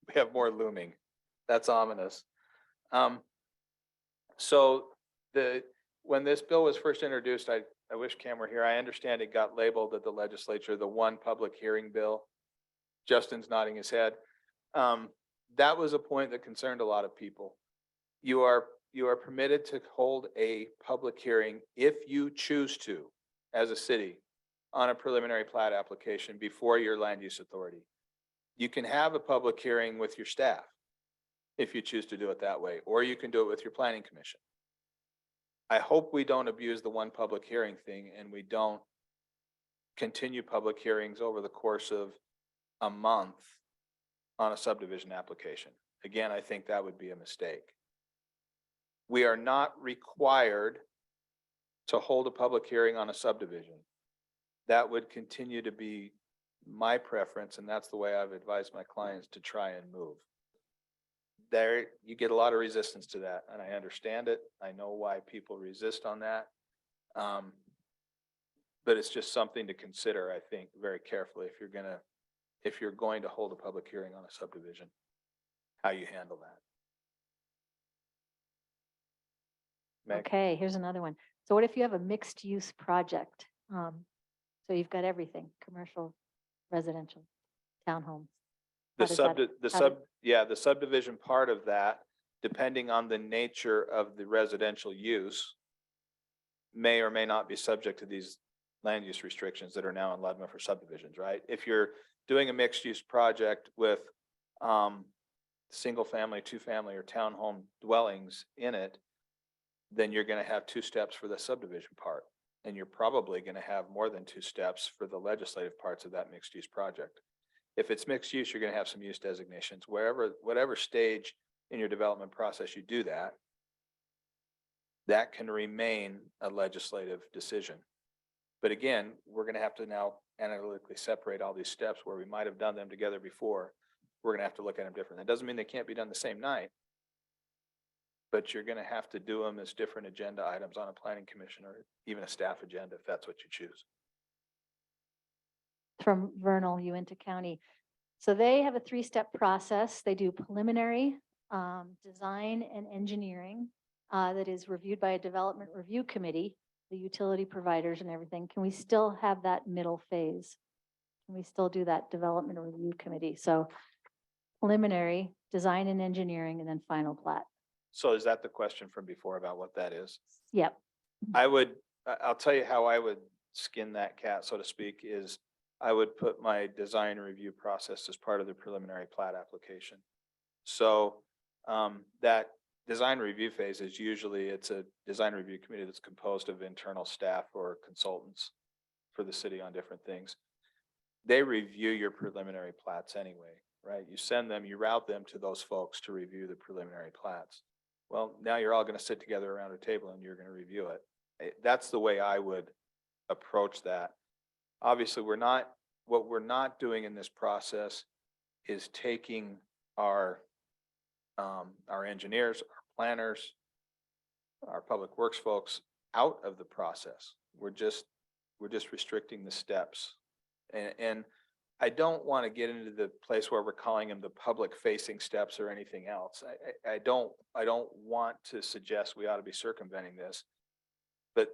We have more looming. That's ominous. So when this bill was first introduced, I wish Cam were here. I understand it got labeled at the legislature, the one public hearing bill. Justin's nodding his head. That was a point that concerned a lot of people. You are permitted to hold a public hearing if you choose to, as a city, on a preliminary plat application before your land use authority. You can have a public hearing with your staff if you choose to do it that way, or you can do it with your planning commission. I hope we don't abuse the one public hearing thing and we don't continue public hearings over the course of a month on a subdivision application. Again, I think that would be a mistake. We are not required to hold a public hearing on a subdivision. That would continue to be my preference, and that's the way I've advised my clients to try and move. There, you get a lot of resistance to that, and I understand it. I know why people resist on that. But it's just something to consider, I think, very carefully if you're going to hold a public hearing on a subdivision, how you handle that. Meg? Okay, here's another one. So what if you have a mixed use project? So you've got everything, commercial, residential townhomes. The How does sub, that- the how sub, do- yeah, the subdivision part of that, depending on the nature of the residential use, may or may not be subject to these land use restrictions that are now in Ludma for subdivisions, right? If you're doing a mixed use project with single family, two family, or townhome dwellings in it, then you're gonna have two steps for the subdivision part. And you're probably gonna have more than two steps for the legislative parts of that mixed use project. If it's mixed use, you're gonna have some use designations, whatever stage in your development process you do that, that can remain a legislative decision. But again, we're gonna have to now analytically separate all these steps where we might have done them together before. We're gonna have to look at them different. That doesn't mean they can't be done the same night. But you're gonna have to do them as different agenda items on a planning commission or even a staff agenda if that's what you choose. From Vernal, Uinta County. So they have a 3-step process. They do preliminary, design and engineering, that is reviewed by a development review committee, the utility providers and everything. Can we still have that middle phase? Can we still do that development review committee? So preliminary, design and engineering, and then final plat. So is that the question from before about what that is? Yep. I'll tell you how I would skin that cat, so to speak, is I would put my design review process as part of the preliminary plat application. So that design review phase is usually, it's a design review committee that's composed of internal staff or consultants for the city on different things. They review your preliminary plats anyway, right? You send them, you route them to those folks to review the preliminary plats. Well, now you're all gonna sit together around a table and you're gonna review it. That's the way I would approach that. Obviously, what we're not doing in this process is taking our engineers, our planners, our public works folks out of the process. We're just restricting the steps. And I don't want to get into the place where we're calling them the public facing steps or anything else. I don't want to suggest we ought to be circumventing this. But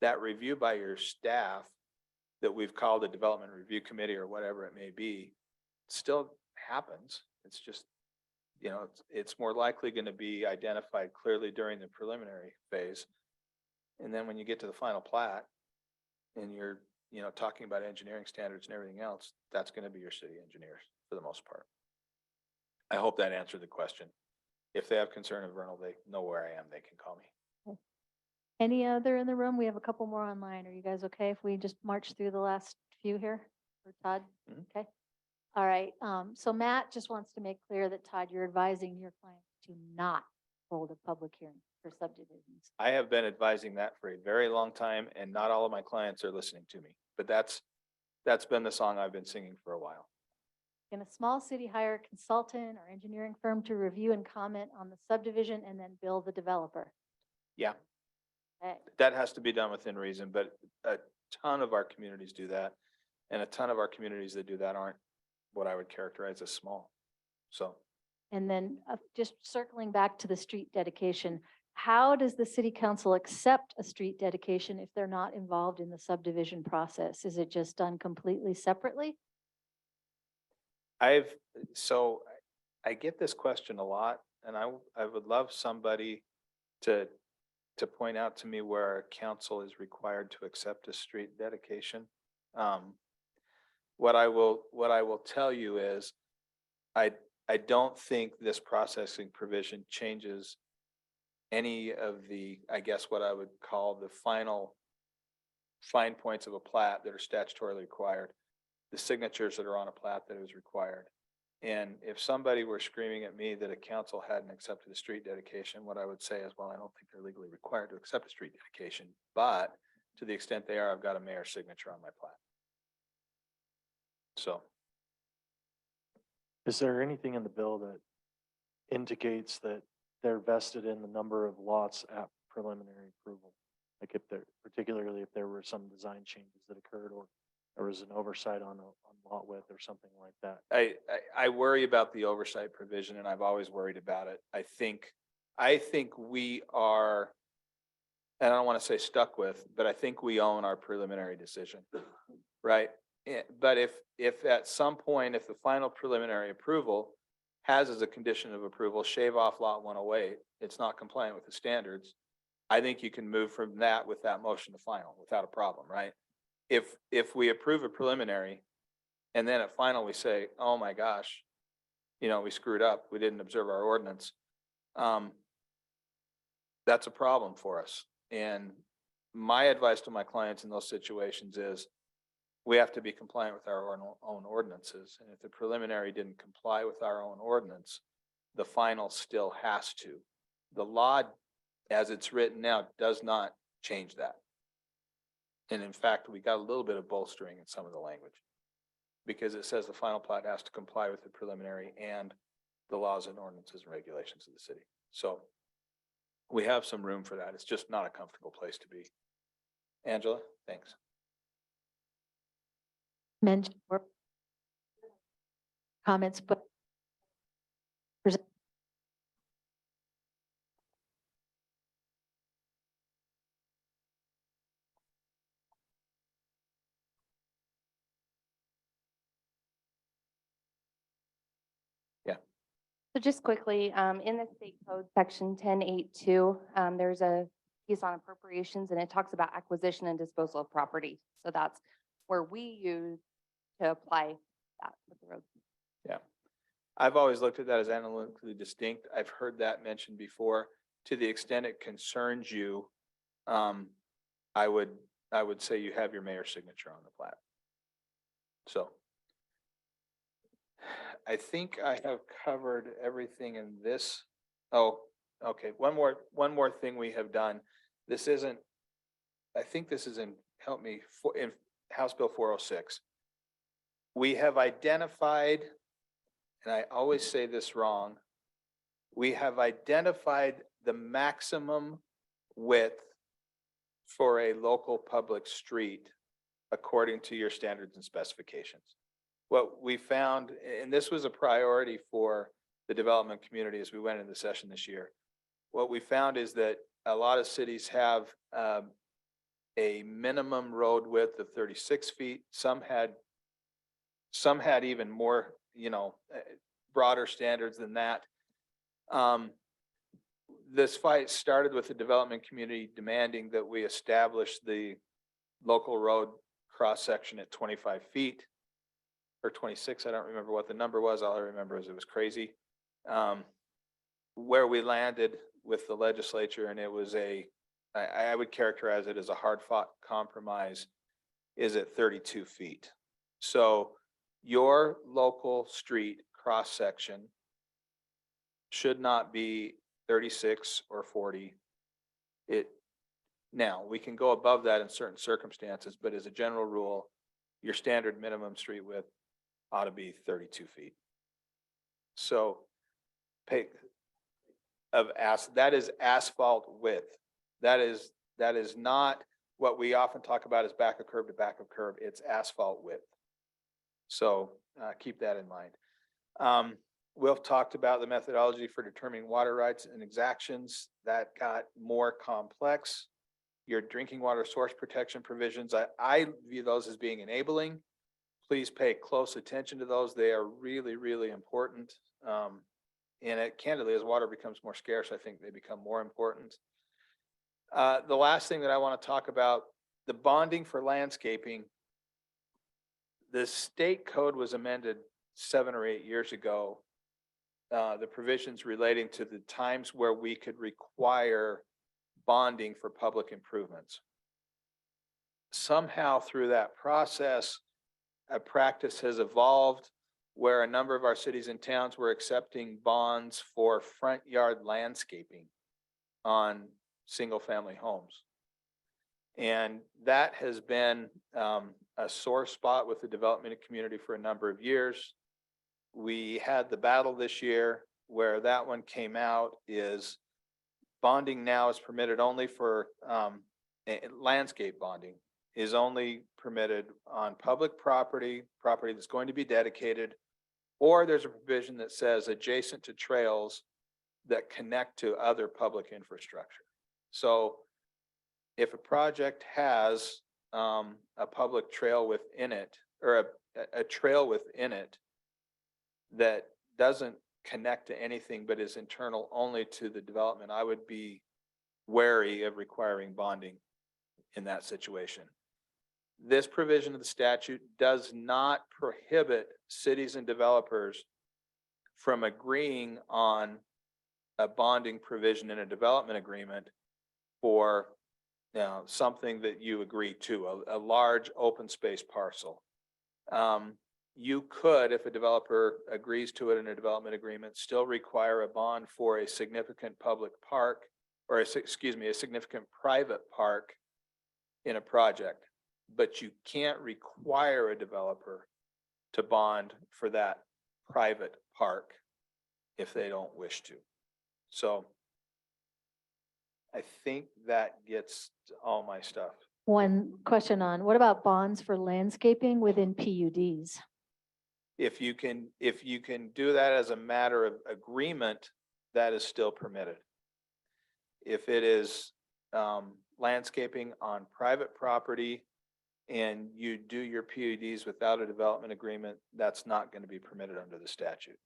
that review by your staff that we've called a development review committee or whatever it may be, still happens. It's just, it's more likely going to be identified clearly during the preliminary phase. And then when you get to the final plat and you're, talking about engineering standards and everything else, that's going to be your city engineers for the most part. I hope that answered the question. If they have concern of Vernal, they know where I am. They can call me. Any other in the room? We have a couple more online. Are you guys okay if we just march through the last few here? Or Todd? Mhm. Okay. All right. So Matt just wants to make clear that Todd, you're advising your client to not hold a public hearing for subdivisions. I have been advising that for a very long time and not all of my clients are listening to me, but that's been the song I've been singing for a while. Can a small city hire a consultant or engineering firm to review and comment on the subdivision and then bill the developer? Yeah, Okay. that has to be done within reason, but a ton of our communities do that. And a ton of our communities that do that aren't what I would characterize as small. So And then just circling back to the street dedication, how does the city council accept a street dedication if they're not involved in the subdivision process? Is it just done completely separately? I get this question a lot and I would love somebody to point out to me where a council is required to accept a street dedication. What I will tell you is I don't think this processing provision changes any of the, I guess what I would call the final fine points of a plat that are statutorily required, the signatures that are on a plat that is required. And if somebody were screaming at me that a council hadn't accepted a street dedication, what I would say is, well, I don't think they're legally required to accept a street dedication, but to the extent they are, I've got a mayor's signature on my plat. So. Is there anything in the bill that indicates that they're vested in the number of lots at preliminary approval? Like if there, particularly if there were some design changes that occurred or there was an oversight on lot width or something like that? I worry about the oversight provision and I've always worried about it. I think we are, and I don't want to say stuck with, but I think we own our preliminary decision, right? But if at some point, if the final preliminary approval has as a condition of approval, shave off lot 108, it's not compliant with the standards, I think you can move from that with that motion to final without a problem, right? If we approve a preliminary and then at final we say, oh my gosh, we screwed up, we didn't observe our ordinance. That's a problem for us. And my advice to my clients in those situations is we have to be compliant with our own ordinances. And if the preliminary didn't comply with our own ordinance, the final still has to. The law, as it's written now, does not change that. And in fact, we got a little bit of bolstering in some of the language because it says the final plat has to comply with the preliminary and the laws and ordinances and regulations of the city. So we have some room for that. It's just not a comfortable place to be. Angela, thanks. Mention or comments, but So just quickly, in the state code, section 10.8.2, there's a piece on appropriations and it talks about acquisition and disposal of property. So that's where we use to apply that with the road. Yeah. I've always looked at that as analytically distinct. I've heard that mentioned before. To the extent it concerns you, I would say you have your mayor's signature on the plat. So I think I have covered everything in this. Oh, okay. One more thing we have done. This isn't, I think this is in, help me, in House Bill 406. We have identified, and I always say this wrong, we have identified the maximum width for a local public street according to your standards and specifications. What we found, and this was a priority for the development community as we went into the session this year, what we found is that a lot of cities have a minimum road width of 36 feet. Some had even more, broader standards than that. This fight started with the development community demanding that we establish the local road cross-section at 25 feet. Or 26, I don't remember what the number was. All I remember is it was crazy. Where we landed with the legislature, and it was I would characterize it as a hard-fought compromise, is at 32 feet. So your local street cross-section should not be 36 or 40. Now, we can go above that in certain circumstances, but as a general rule, your standard minimum street width ought to be 32 feet. So that is asphalt width. That is not what we often talk about as back of curb to back of curb. It's asphalt width. So keep that in mind. We've talked about the methodology for determining water rights and exactions. That got more complex. Your drinking water source protection provisions, I view those as being enabling. Please pay close attention to those. They are really, really important. And candidly, as water becomes more scarce, I think they become more important. The last thing that I want to talk about, the bonding for landscaping. The state code was amended 7 or 8 years ago. The provisions relating to the times where we could require bonding for public improvements. Somehow through that process, a practice has evolved where a number of our cities and towns were accepting bonds for front yard landscaping on single family homes. And that has been a sore spot with the development community for a number of years. We had the battle this year where that one came out is bonding now is permitted only for landscape bonding is only permitted on public property that's going to be dedicated, or there's a provision that says adjacent to trails that connect to other public infrastructure. So if a project has a public trail within it, or a trail within it that doesn't connect to anything but is internal only to the development, I would be wary of requiring bonding in that situation. This provision of the statute does not prohibit cities and developers from agreeing on a bonding provision in a development agreement for, you know, something that you agree to, a large open space parcel. You could, if a developer agrees to it in a development agreement, still require a bond for a significant public park or a significant private park in a project. But you can't require a developer to bond for that private park if they don't wish to. So I think that gets to all my stuff. One question on, what about bonds for landscaping within PUDs? If you can do that as a matter of agreement, that is still permitted. If it is landscaping on private property and you do your PUDs without a development agreement, that's not going to be permitted under the statute.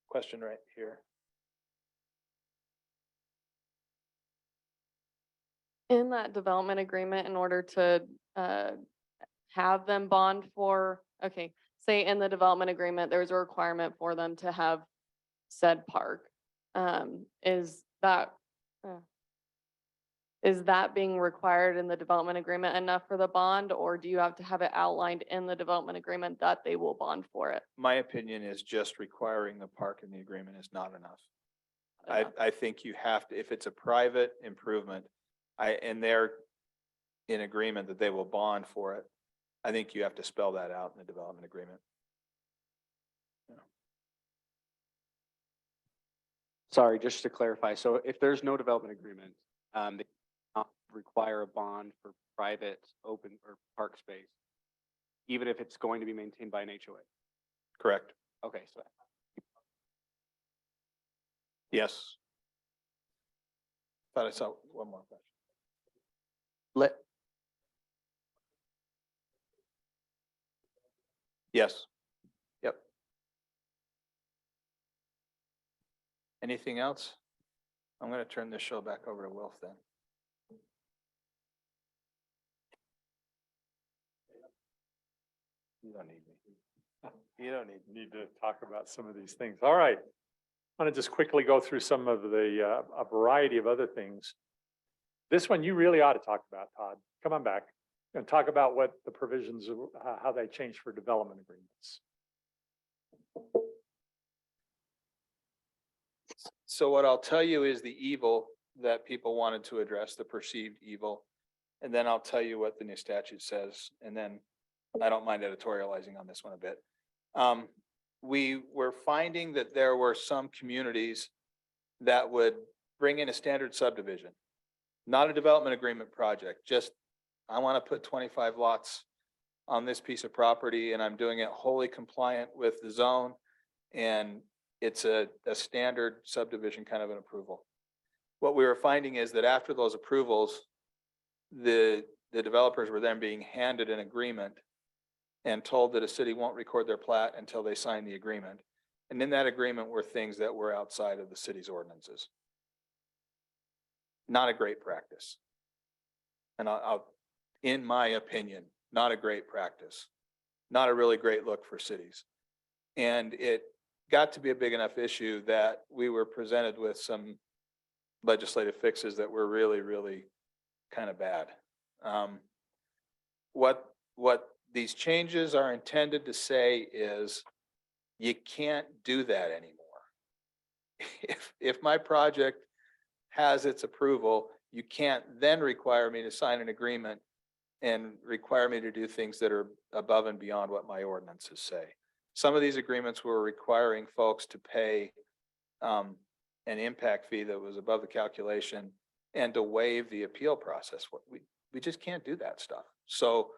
Question right here. In that development agreement, in order to have them bond for, okay, say in the development agreement, there's a requirement for them to have said park. Is that being required in the development agreement enough for the bond, or do you have to have it outlined in the development agreement that they will bond for it? My opinion is just requiring the park in the agreement is not enough. Enough. I think you have to, if it's a private improvement, and they're in agreement that they will bond for it, I think you have to spell that out in the development agreement. Sorry, just to clarify, so if there's no development agreement, they not require a bond for private, open, or park space, even if it's going to be maintained by an HOA. Correct. Okay, so Yes. Thought I saw one more question. let, Yes. Yep. Anything else? I'm going to turn this show back over to Wilf then. You don't need me. You don't need to talk about some of these things. All right. I want to just quickly go through some of the, a variety of other things. This one you really ought to talk about, Todd. Come on back and talk about what the provisions, how they change for development agreements. So what I'll tell you is the evil that people wanted to address, the perceived evil. And then I'll tell you what the new statute says. And then I don't mind editorializing on this one a bit. We were finding that there were some communities that would bring in a standard subdivision, not a development agreement project, just I want to put 25 lots on this piece of property and I'm doing it wholly compliant with the zone. And it's a standard subdivision kind of an approval. What we were finding is that after those approvals, the developers were then being handed an agreement and told that a city won't record their plat until they sign the agreement. And in that agreement were things that were outside of the city's ordinances. Not a great practice. And in my opinion, not a great practice. Not a really great look for cities. And it got to be a big enough issue that we were presented with some legislative fixes that were really, really kind of bad. What these changes are intended to say is you can't do that anymore. If my project has its approval, you can't then require me to sign an agreement and require me to do things that are above and beyond what my ordinances say. Some of these agreements were requiring folks to pay an impact fee that was above the calculation and to waive the appeal process. We just can't do that stuff. So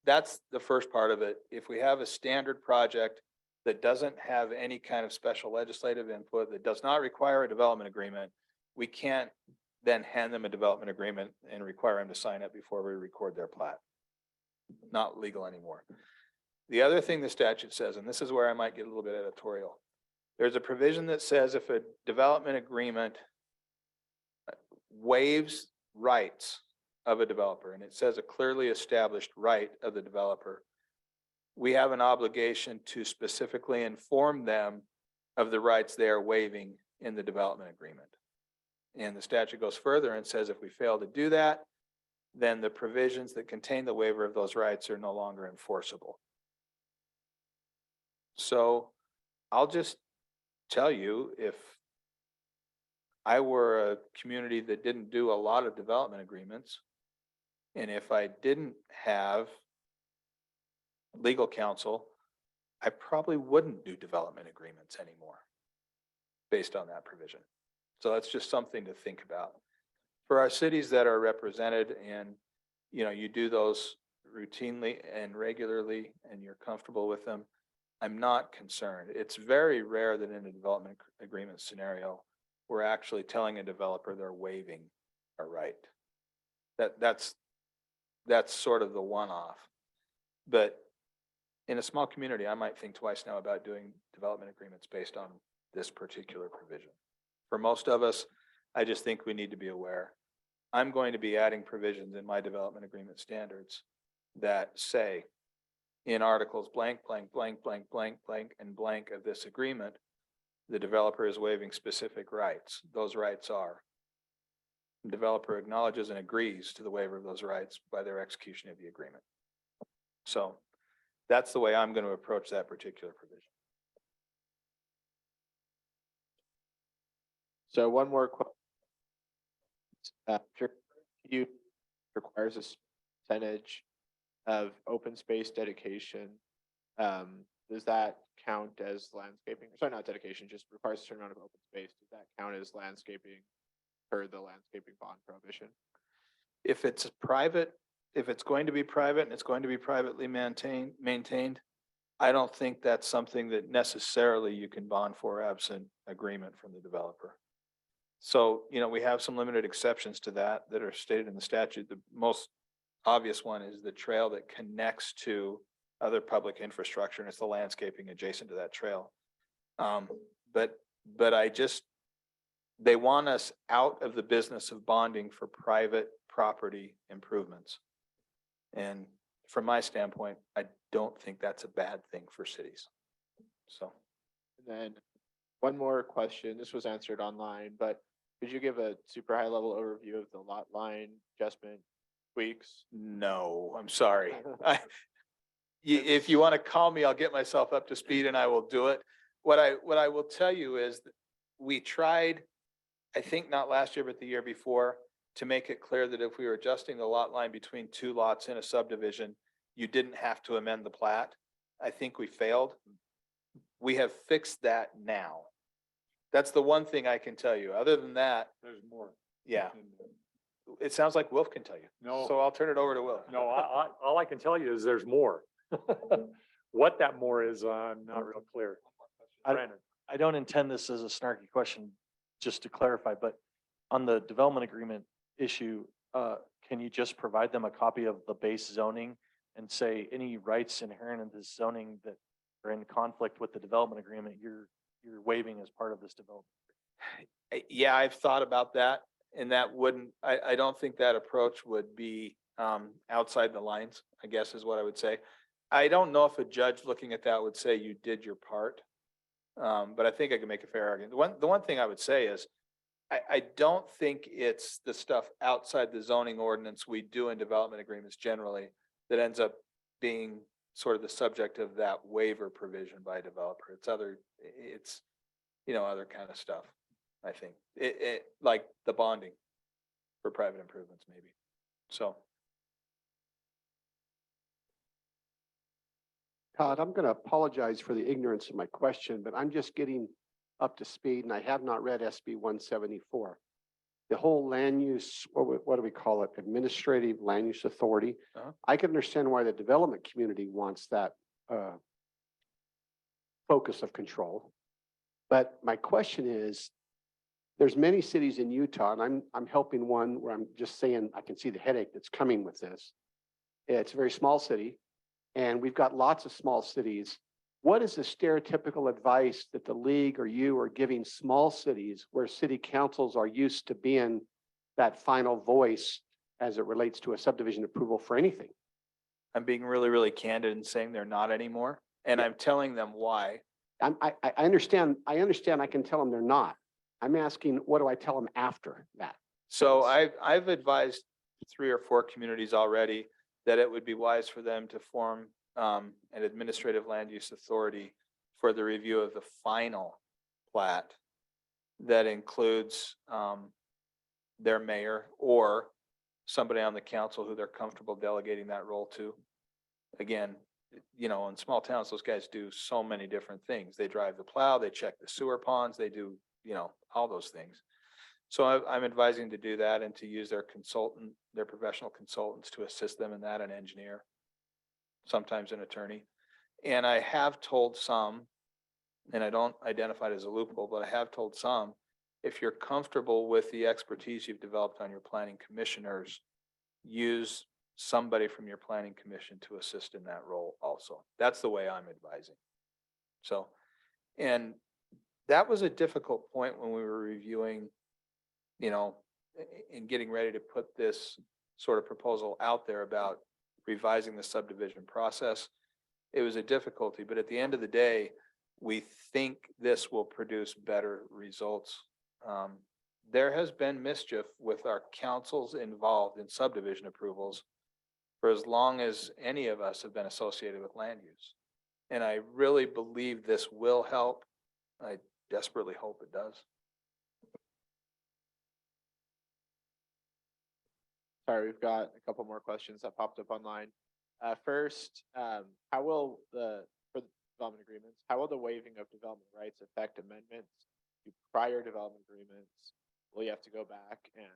that's the first part of it. If we have a standard project that doesn't have any kind of special legislative input, that does not require a development agreement, we can't then hand them a development agreement and require them to sign it before we record their plat. not legal anymore. The other thing the statute says, and this is where I might get a little bit editorial, there's a provision that says if a development agreement waives rights of a developer, and it says a clearly established right of the developer, we have an obligation to specifically inform them of the rights they are waiving in the development agreement. And the statute goes further and says if we fail to do that, then the provisions that contain the waiver of those rights are no longer enforceable. So I'll just tell you, if I were a community that didn't do a lot of development agreements, and if I didn't have legal counsel, I probably wouldn't do development agreements anymore based on that provision. So that's just something to think about. For our cities that are represented and, you know, you do those routinely and regularly and you're comfortable with them, I'm not concerned. It's very rare that in a development agreement scenario, we're actually telling a developer they're waiving a right. That's sort of the one-off. But in a small community, I might think twice now about doing development agreements based on this particular provision. For most of us, I just think we need to be aware. I'm going to be adding provisions in my development agreement standards that say in articles blank, blank, blank, blank, blank, blank, and blank of this agreement, the developer is waiving specific rights. Those rights are, the developer acknowledges and agrees to the waiver of those rights by their execution of the agreement. So that's the way I'm going to approach that particular provision. So one more question. You requires a percentage of open space dedication. Does that count as landscaping? Sorry, not dedication, just requires a certain amount of open space. Does that count as landscaping per the landscaping bond prohibition? If it's private, if it's going to be private and it's going to be privately maintained, I don't think that's something that necessarily you can bond for absent agreement from the developer. So, you know, we have some limited exceptions to that that are stated in the statute. The most obvious one is the trail that connects to other public infrastructure, and it's the landscaping adjacent to that trail. But they want us out of the business of bonding for private property improvements. And from my standpoint, I don't think that's a bad thing for cities. So. And then one more question. This was answered online, but could you give a super high level overview of the lot line adjustment tweaks? No, I'm sorry. If you want to call me, I'll get myself up to speed and I will do it. What I will tell you is that we tried, I think not last year, but the year before, to make it clear that if we were adjusting the lot line between two lots in a subdivision, you didn't have to amend the plat. I think we failed. We have fixed that now. That's the one thing I can tell you. Other than that, There's more. yeah, it sounds like Wilf can tell you. No. So I'll turn it over to Wilf. No, all I can tell you is there's more. What that more is, I'm not real clear. I- Brandon. I don't intend this as a snarky question, just to clarify, but on the development agreement issue, can you just provide them a copy of the base zoning and say any rights inherent in this zoning that are in conflict with the development agreement, you're waiving as part of this development? Yeah, I've thought about that, and that wouldn't, I don't think that approach would be outside the lines, I guess is what I would say. I don't know if a judge looking at that would say you did your part. But I think I can make a fair argument. The one thing I would say is, I don't think it's the stuff outside the zoning ordinance we do in development agreements generally that ends up being sort of the subject of that waiver provision by a developer. It's other kind of stuff, I think. It like the bonding for private improvements maybe. So. Todd, I'm going to apologize for the ignorance of my question, but I'm just getting up to speed and I have not read SB 174. The whole land use, what do we call it? Administrative Land Use Authority. Uh-huh. I can understand why the development community wants that focus of control. But my question is, there's many cities in Utah, and I'm helping one where I'm just saying I can see the headache that's coming with this. It's a very small city, and we've got lots of small cities. What is the stereotypical advice that the league or you are giving small cities where city councils are used to being that final voice as it relates to a subdivision approval for anything? I'm being really, really candid and saying they're not anymore, and I'm telling them why. I understand, I can tell them they're not. I'm asking, what do I tell them after that? So I've advised 3 or 4 communities already that it would be wise for them to form an administrative land use authority for the review of the final plat that includes their mayor or somebody on the council who they're comfortable delegating that role to. Again, you know, in small towns, those guys do so many different things. They drive the plow, they check the sewer ponds, they do, you know, all those things. So I'm advising to do that and to use their consultant, their professional consultants to assist them in that, an engineer, sometimes an attorney. And I have told some, and I don't identify it as a loophole, but I have told some, if you're comfortable with the expertise you've developed on your planning commissioners, use somebody from your planning commission to assist in that role also. That's the way I'm advising. So, and that was a difficult point when we were reviewing, you know, in getting ready to put this sort of proposal out there about revising the subdivision process. It was a difficulty, but at the end of the day, we think this will produce better results. There has been mischief with our councils involved in subdivision approvals for as long as any of us have been associated with land use. And I really believe this will help. I desperately hope it does. Sorry, we've got a couple more questions that popped up online. First, how will for the development agreements, how will the waiving of development rights affect amendments to prior development agreements? Will you have to go back and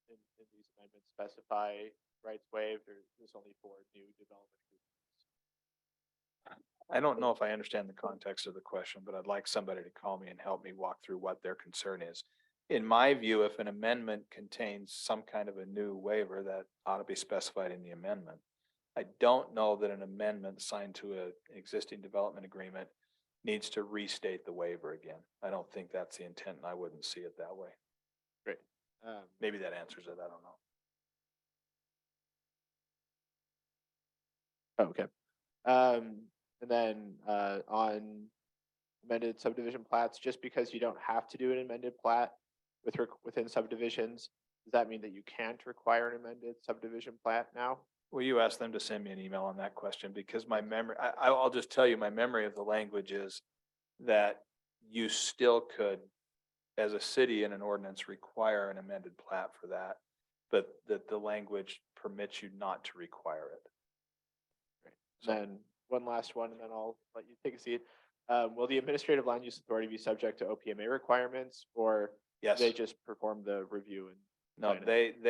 in these amendments specify rights waived, or is this only for new development agreements? I don't know if I understand the context of the question, but I'd like somebody to call me and help me walk through what their concern is. In my view, if an amendment contains some kind of a new waiver, that ought to be specified in the amendment. I don't know that an amendment signed to an existing development agreement needs to restate the waiver again. I don't think that's the intent, and I wouldn't see it that way. Great. Maybe that answers it, I don't know. Okay. And then on amended subdivision plats, just because you don't have to do an amended plat within subdivisions, does that mean that you can't require an amended subdivision plat now? Will you ask them to send me an email on that question? Because my memory, I'll just tell you, my memory of the language is that you still could, as a city in an ordinance, require an amended plat for that, but that the language permits you not to require it. So- Then one last one, and then I'll let you take a seat. Will the administrative land use authority be subject to OPMA requirements, or Yes. they just perform the review? And No, sign it?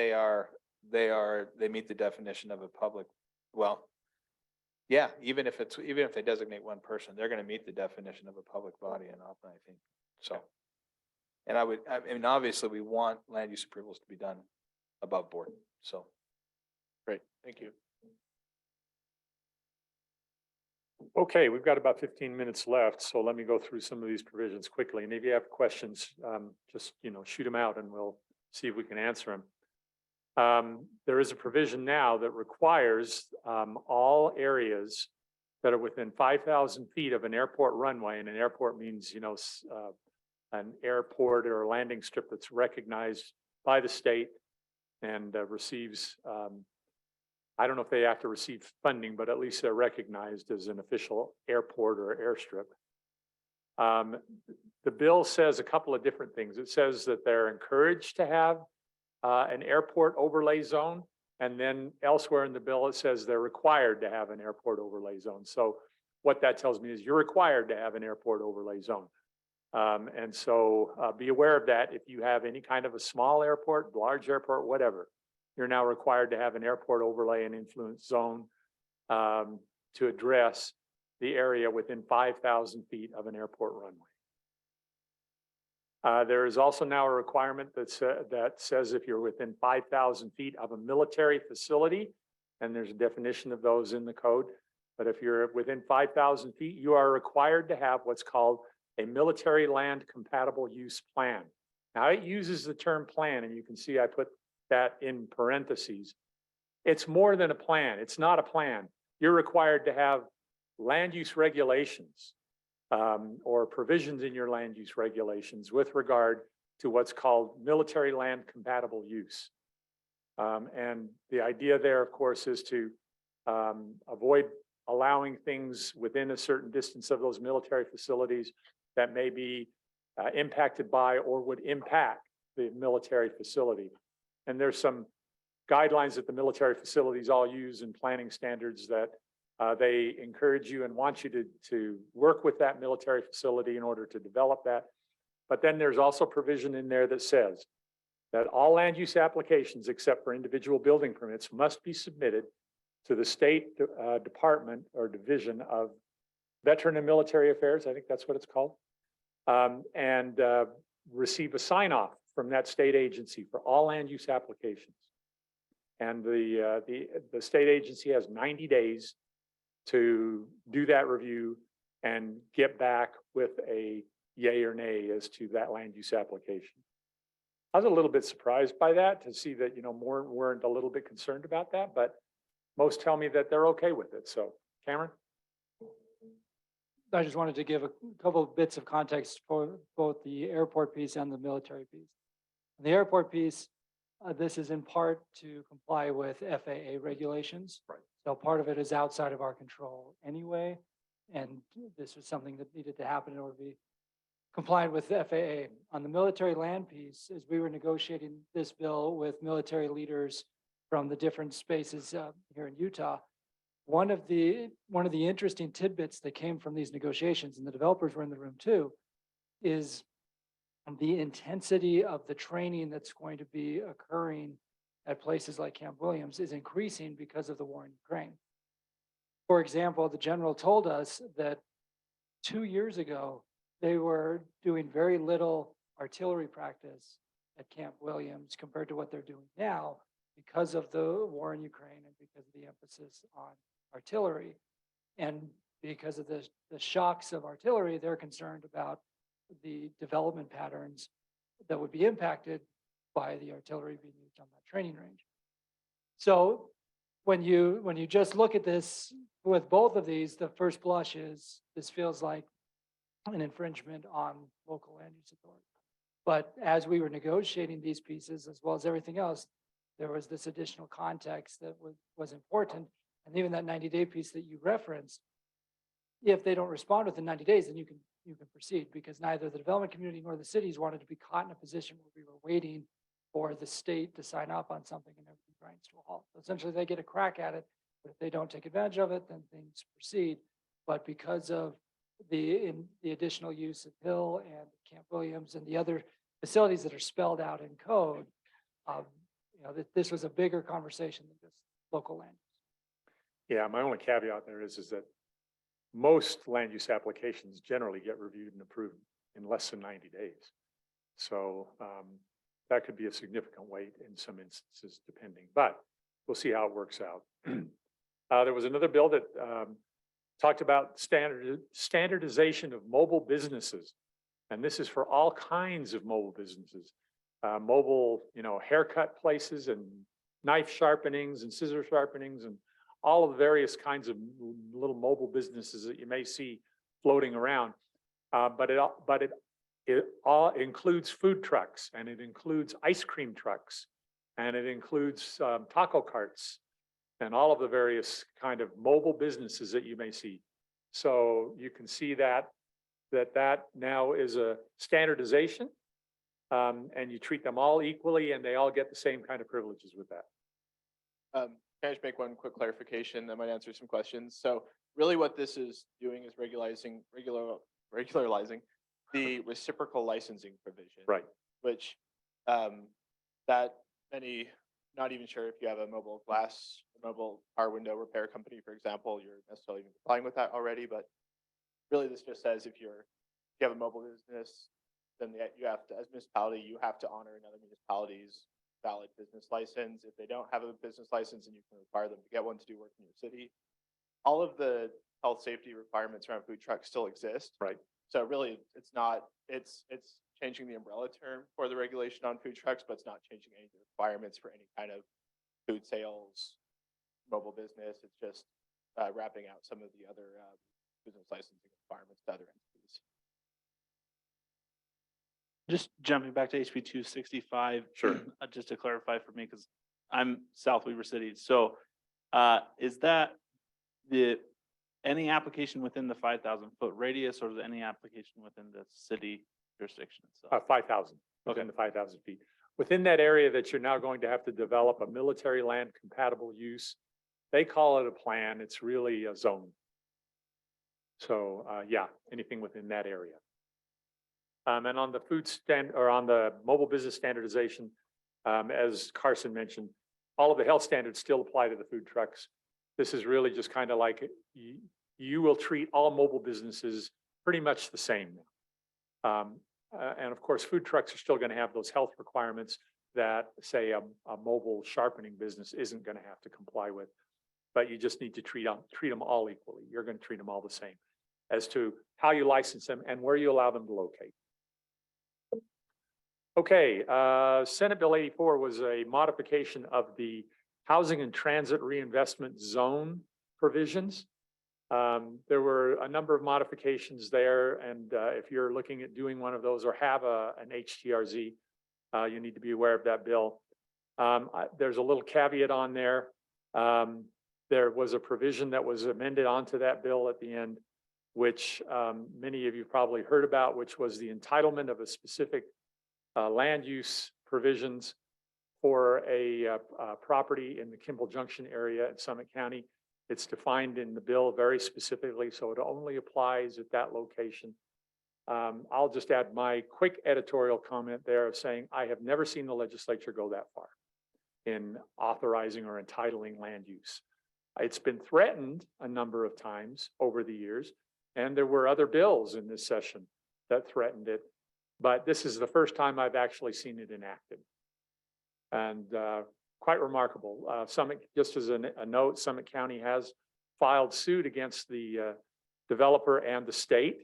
they meet the definition of a public, well, yeah, even if they designate one person, they're gonna meet the definition of a public body and all, I think, so. And I mean, obviously, we want land use approvals to be done above board, so. Great, thank you. Okay, we've got about 15 minutes left, so let me go through some of these provisions quickly. And if you have questions, just, you know, shoot them out and we'll see if we can answer them. There is a provision now that requires all areas that are within 5,000 feet of an airport runway, and an airport means, you know, an airport or a landing strip that's recognized by the state and receives, I don't know if they have to receive funding, but at least they're recognized as an official airport or airstrip. The bill says a couple of different things. It says that they're encouraged to have an airport overlay zone. And then elsewhere in the bill, it says they're required to have an airport overlay zone. So what that tells me is you're required to have an airport overlay zone. And so be aware of that. If you have any kind of a small airport, large airport, whatever, you're now required to have an airport overlay and influence zone to address the area within 5,000 feet of an airport runway. There is also now a requirement that says if you're within 5,000 feet of a military facility, and there's a definition of those in the code. But if you're within 5,000 feet, you are required to have what's called a military land compatible use plan. Now, it uses the term plan, and you can see I put that in parentheses. It's more than a plan. It's not a plan. You're required to have land use regulations or provisions in your land use regulations with regard to what's called military land compatible use. And the idea there, of course, is to avoid allowing things within a certain distance of those military facilities that may be impacted by or would impact the military facility. And there's some guidelines that the military facilities all use in planning standards that they encourage you and want you to work with that military facility in order to develop that. But then there's also provision in there that says that all land use applications, except for individual building permits, must be submitted to the State Department or Division of Veteran and Military Affairs, I think that's what it's called, and receive a sign off from that state agency for all land use applications. And the state agency has 90 days to do that review and get back with a yay or nay as to that land use application. I was a little bit surprised by that to see that, more weren't a little bit concerned about that, but most tell me that they're okay with it. So Cameron? I just wanted to give a couple of bits of context for both the airport piece and the military piece. The airport piece, this is in part to comply with FAA regulations. Right. So part of it is outside of our control anyway. And this was something that needed to happen in order to be compliant with the FAA. On the military land piece, as we were negotiating this bill with military leaders from the different spaces here in Utah, one of the interesting tidbits that came from these negotiations, and the developers were in the room too, is the intensity of the training that's going to be occurring at places like Camp Williams is increasing because of the war in Ukraine. For example, the general told us that 2 years ago, they were doing very little artillery practice at Camp Williams compared to what they're doing now because of the war in Ukraine and because of the emphasis on artillery. And because of the shocks of artillery, they're concerned about the development patterns that would be impacted by the artillery being used on that training range. So when you just look at this with both of these, the first blush is this feels like an infringement on local land use authority. But as we were negotiating these pieces, as well as everything else, there was this additional context that was important. And even that 90-day piece that you referenced, if they don't respond within 90 days, then you can proceed, because neither the development community nor the cities wanted to be caught in a position where we were waiting for the state to sign up on something and everything grinds to a halt. So essentially, they get a crack at it, but if they don't take advantage of it, then things proceed. But because of the additional use of Hill and Camp Williams and the other facilities that are spelled out in code, that this was a bigger conversation than just local land use. Yeah, my only caveat there is that most land use applications generally get reviewed and approved in less than 90 days. So that could be a significant wait in some instances, depending, but we'll see how it works out. There was another bill that talked about standardization of mobile businesses. And this is for all kinds of mobile businesses, mobile, haircut places and knife sharpenings and scissor sharpenings and all of the various kinds of little mobile businesses that you may see floating around. But it all includes food trucks, and it includes ice cream trucks, and it includes taco carts and all of the various kind of mobile businesses that you may see. So you can see that now is a standardization, and you treat them all equally, and they all get the same kind of privileges with that. Can I just make one quick clarification that might answer some questions? So really what this is doing is regularizing the reciprocal licensing provision. Right. Which that many, not even sure if you have a mobile car window repair company, for example, you're necessarily even complying with that already, but really this just says if you have a mobile business, then you have to, as a municipality, you have to honor another municipality's valid business license. If they don't have a business license, and you can require them to get one to do work in your city. All of the health safety requirements around food trucks still exist. Right. So really, it's not, it's changing the umbrella term for the regulation on food trucks, but it's not changing any of the requirements for any kind of food sales, mobile business. It's just wrapping out some of the other business licensing requirements to other entities. Just jumping back to HB 265. Sure. Just to clarify for me, because I'm South Weaver City. So is that any application within the 5,000-foot radius, or is it any application within the city jurisdiction itself? 5,000, within the 5,000 feet. Within that area that you're now going to have to develop a military land compatible use, they call it a plan. It's really a zone. So, yeah, anything within that area. And on the on the mobile business standardization, as Carson mentioned, all of the health standards still apply to the food trucks. This is really just kind of like you will treat all mobile businesses pretty much the same. And of course, food trucks are still going to have those health requirements that, say, a mobile sharpening business isn't going to have to comply with. But you just need to treat them all equally. You're going to treat them all the same as to how you license them and where you allow them to locate. Okay, Senate Bill 84 was a modification of the Housing and Transit Reinvestment Zone provisions. There were a number of modifications there, and if you're looking at doing one of those or have an HTRZ, you need to be aware of that bill. There's a little caveat on there. There was a provision that was amended onto that bill at the end, which many of you probably heard about, which was the entitlement of a specific land use provisions for a property in the Kimball Junction area in Summit County. It's defined in the bill very specifically, so it only applies at that location. I'll just add my quick editorial comment there of saying I have never seen the legislature go that far in authorizing or entitling land use. It's been threatened a number of times over the years, and there were other bills in this session that threatened it, but this is the first time I've actually seen it enacted. And quite remarkable. Summit, just as a note, Summit County has filed suit against the developer and the state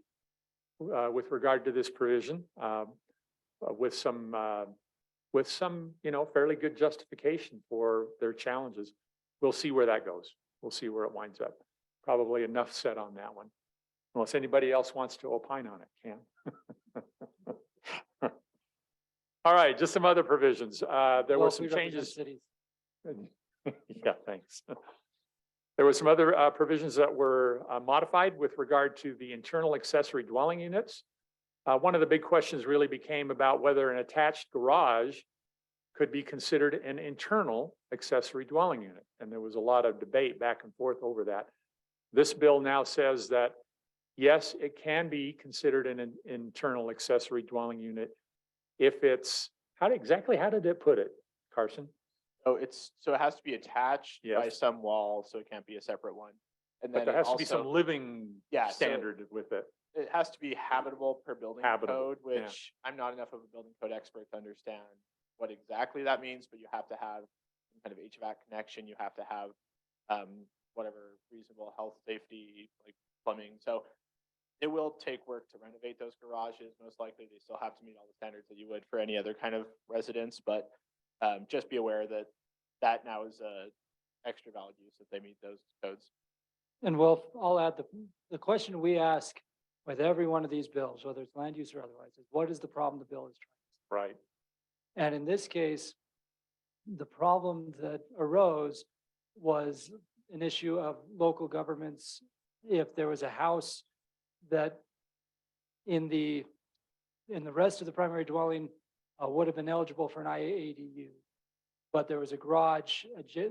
with regard to this provision, with some fairly good justification for their challenges. We'll see where that goes. We'll see where it winds up. Probably enough said on that one. Unless anybody else wants to opine on it, Cam. All right, just some other provisions. There were some changes. Yeah, thanks. There were some other provisions that were modified with regard to the internal accessory dwelling units. One of the big questions really became about whether an attached garage could be considered an internal accessory dwelling unit. And there was a lot of debate back and forth over that. This bill now says that, yes, it can be considered an internal accessory dwelling unit if it's, how did it put it, Carson? So it has to be attached by Yes. some wall, so it can't be a separate one. And But then there it has to be some also, living Yeah, so- standard with it. it has to be habitable per building Habitable, code, yeah. which I'm not enough of a building code expert to understand what exactly that means, but you have to have some kind of HVAC connection. You have to have whatever reasonable health, safety, like plumbing. So it will take work to renovate those garages. Most likely, they still have to meet all the standards that you would for any other kind of residence, but just be aware that that now is a extra valid use if they meet those codes. And well, I'll add the question we ask with every one of these bills, whether it's land use or otherwise, is what is the problem the bill is trying to Right. And in this case, the problem that arose was an issue of local governments. If there was a house that in the rest of the primary dwelling would have been eligible for an IADU, but there was a garage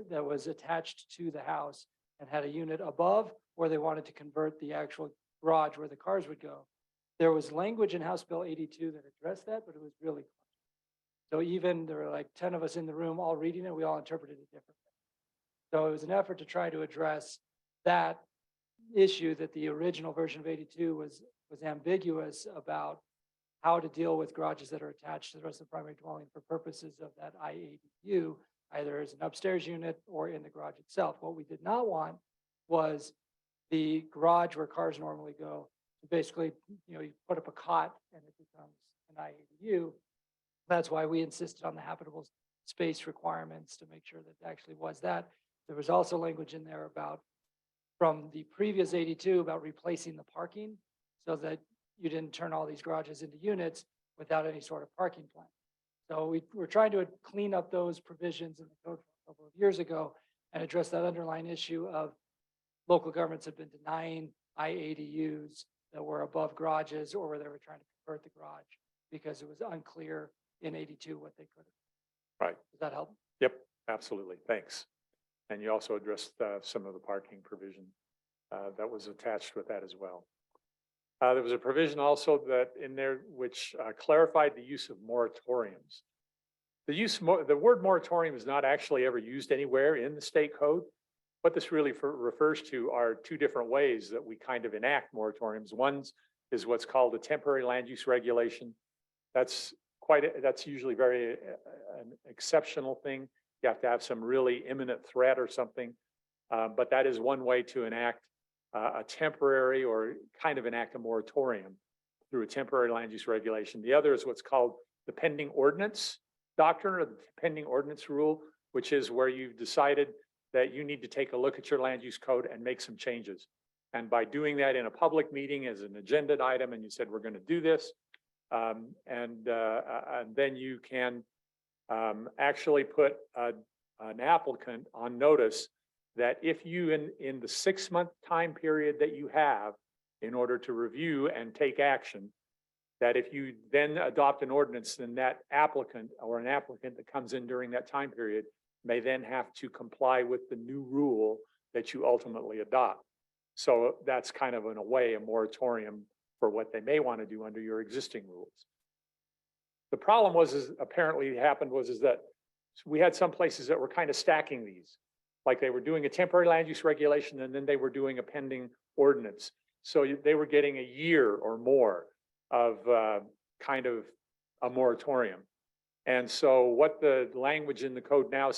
that was attached to the house and had a unit above where they wanted to convert the actual garage where the cars would go. There was language in House Bill 82 that addressed that, but it was really so even there were like 10 of us in the room all reading it, we all interpreted it differently. So it was an effort to try to address that issue that the original version of 82 was ambiguous about how to deal with garages that are attached to the rest of the primary dwelling for purposes of that IADU, either as an upstairs unit or in the garage itself. What we did not want was the garage where cars normally go. Basically, you put up a cot and it becomes an IADU. That's why we insisted on the habitable space requirements to make sure that it actually was that. There was also language in there about, from the previous 82, about replacing the parking so that you didn't turn all these garages into units without any sort of parking plan. So we're trying to clean up those provisions in the code from a couple of years ago and address that underlying issue of local governments have been denying IADUs that were above garages or where they were trying to convert the garage because it was unclear in 82 what they could have. Right. Does that help? Yep, absolutely. Thanks. And you also addressed some of the parking provision that was attached with that as well. There was a provision also that in there which clarified the use of moratoriums. The word moratorium is not actually ever used anywhere in the state code. What this really refers to are two different ways that we kind of enact moratoriums. One is what's called a temporary land use regulation. That's usually very an exceptional thing. You have to have some really imminent threat or something. But that is one way to enact a temporary or kind of enact a moratorium through a temporary land use regulation. The other is what's called the pending ordinance doctrine or the pending ordinance rule, which is where you've decided that you need to take a look at your land use code and make some changes. And by doing that in a public meeting as an agenda item, and you said, we're going to do this, and then you can actually put an applicant on notice that if you in the 6-month time period that you have in order to review and take action, that if you then adopt an ordinance, then that applicant or an applicant that comes in during that time period may then have to comply with the new rule that you ultimately adopt. So that's kind of in a way a moratorium for what they may want to do under your existing rules. The problem is apparently happened was that we had some places that were kind of stacking these, like they were doing a temporary land use regulation and then they were doing a pending ordinance. So they were getting a year or more of kind of a moratorium. And so what the language in the code now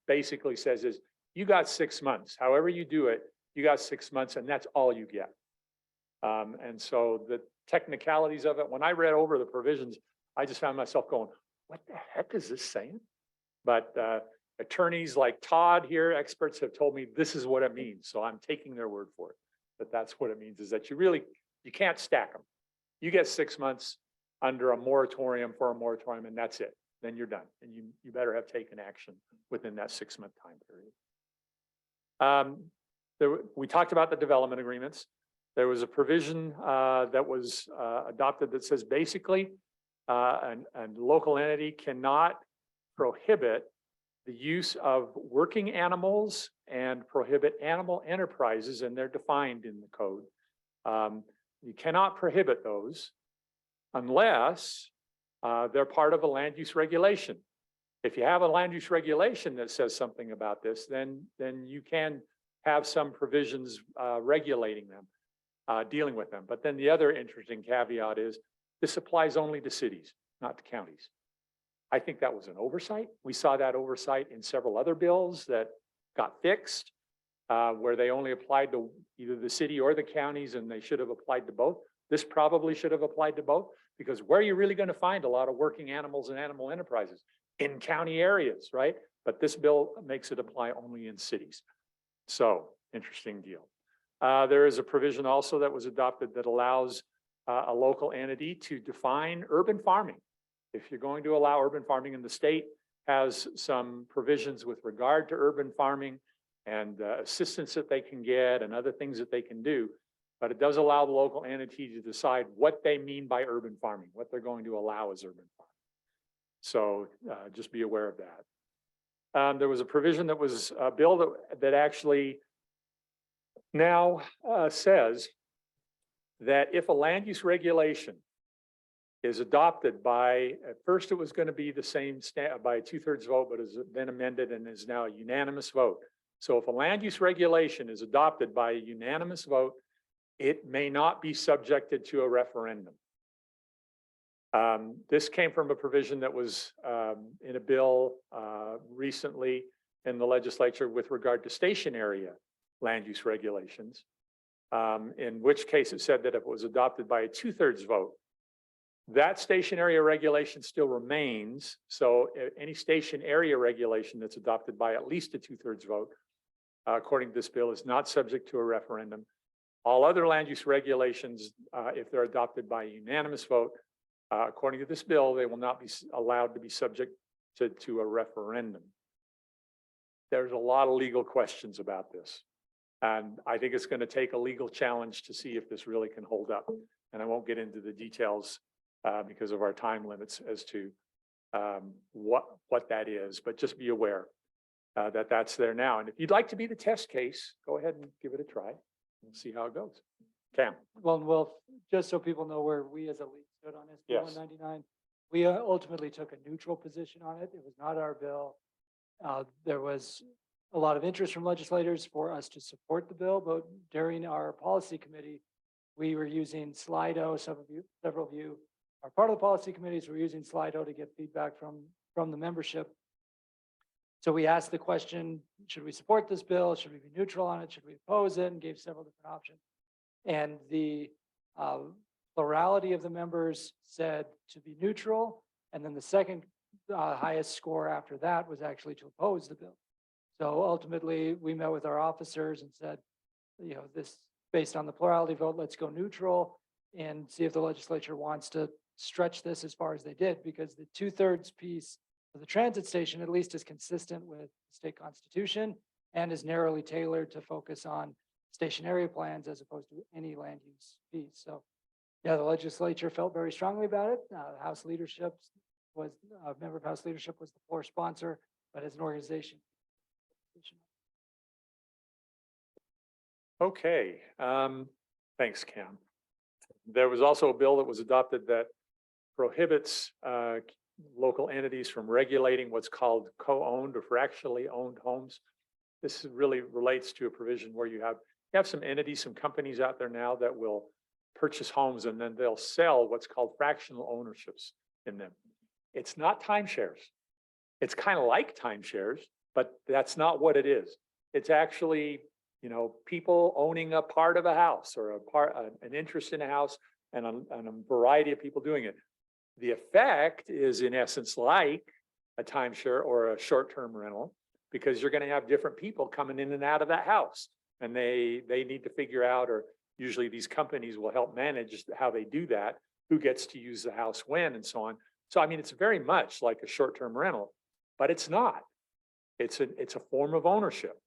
basically says is you got 6 months. However you do it, you got 6 months and that's all you get. And so the technicalities of it, when I read over the provisions, I just found myself going, what the heck is this saying? But attorneys like Todd here, experts have told me this is what it means. So I'm taking their word for it. But that's what it means is that you can't stack them. You get 6 months under a moratorium for a moratorium and that's it. Then you're done. And you better have taken action within that 6-month time period. We talked about the development agreements. There was a provision that was adopted that says basically a local entity cannot prohibit the use of working animals and prohibit animal enterprises, and they're defined in the code. You cannot prohibit those unless they're part of a land use regulation. If you have a land use regulation that says something about this, then you can have some provisions regulating them, dealing with them. But then the other interesting caveat is this applies only to cities, not to counties. I think that was an oversight. We saw that oversight in several other bills that got fixed, where they only applied to either the city or the counties, and they should have applied to both. This probably should have applied to both, because where are you really going to find a lot of working animals and animal enterprises? In county areas, right? But this bill makes it apply only in cities. So, interesting deal. There is a provision also that was adopted that allows a local entity to define urban farming. If you're going to allow urban farming, and the state has some provisions with regard to urban farming and assistance that they can get and other things that they can do, but it does allow the local entity to decide what they mean by urban farming, what they're going to allow as urban farming. So just be aware of that. There was a provision that was a bill that actually now says that if a land use regulation is adopted by, at first it was going to be the same by a 2/3 vote, but has been amended and is now a unanimous vote. So if a land use regulation is adopted by a unanimous vote, it may not be subjected to a referendum. This came from a provision that was in a bill recently in the legislature with regard to station area land use regulations. In which case it said that if it was adopted by a 2/3 vote, that station area regulation still remains. So any station area regulation that's adopted by at least a 2/3 vote, according to this bill, is not subject to a referendum. All other land use regulations, if they're adopted by a unanimous vote, according to this bill, they will not be allowed to be subject to a referendum. There's a lot of legal questions about this. And I think it's going to take a legal challenge to see if this really can hold up. And I won't get into the details because of our time limits as to what that is, but just be aware that that's there now. And if you'd like to be the test case, go ahead and give it a try and see how it goes. Cam? Well, just so people know where we as a league stood on SB Yes. 199, we ultimately took a neutral position on it. It was not our bill. There was a lot of interest from legislators for us to support the bill, but during our policy committee, we were using Slido. Several of you are part of the policy committees. We're using Slido to get feedback from the membership. So we asked the question, should we support this bill? Should we be neutral on it? Should we oppose it? And gave several different options. And the plurality of the members said to be neutral. And then the second highest score after that was actually to oppose the bill. So ultimately, we met with our officers and said, this, based on the plurality vote, let's go neutral and see if the legislature wants to stretch this as far as they did, because the 2/3 piece of the transit station at least is consistent with the state constitution and is narrowly tailored to focus on station area plans as opposed to any land use piece. So yeah, the legislature felt very strongly about it. House leadership was, a member of House leadership was the floor sponsor, but as an organization. Okay, thanks, Cam. There was also a bill that was adopted that prohibits local entities from regulating what's called co-owned or fractionally owned homes. This really relates to a provision where you have some entities, some companies out there now that will purchase homes and then they'll sell what's called fractional ownerships in them. It's not timeshares. It's kind of like timeshares, but that's not what it is. It's actually, people owning a part of a house or an interest in a house and a variety of people doing it. The effect is in essence like a timeshare or a short-term rental, because you're going to have different people coming in and out of that house. And they need to figure out, or usually these companies will help manage how they do that, who gets to use the house when and so on. So, I mean, it's very much like a short-term rental, but it's not. It's a form of ownership.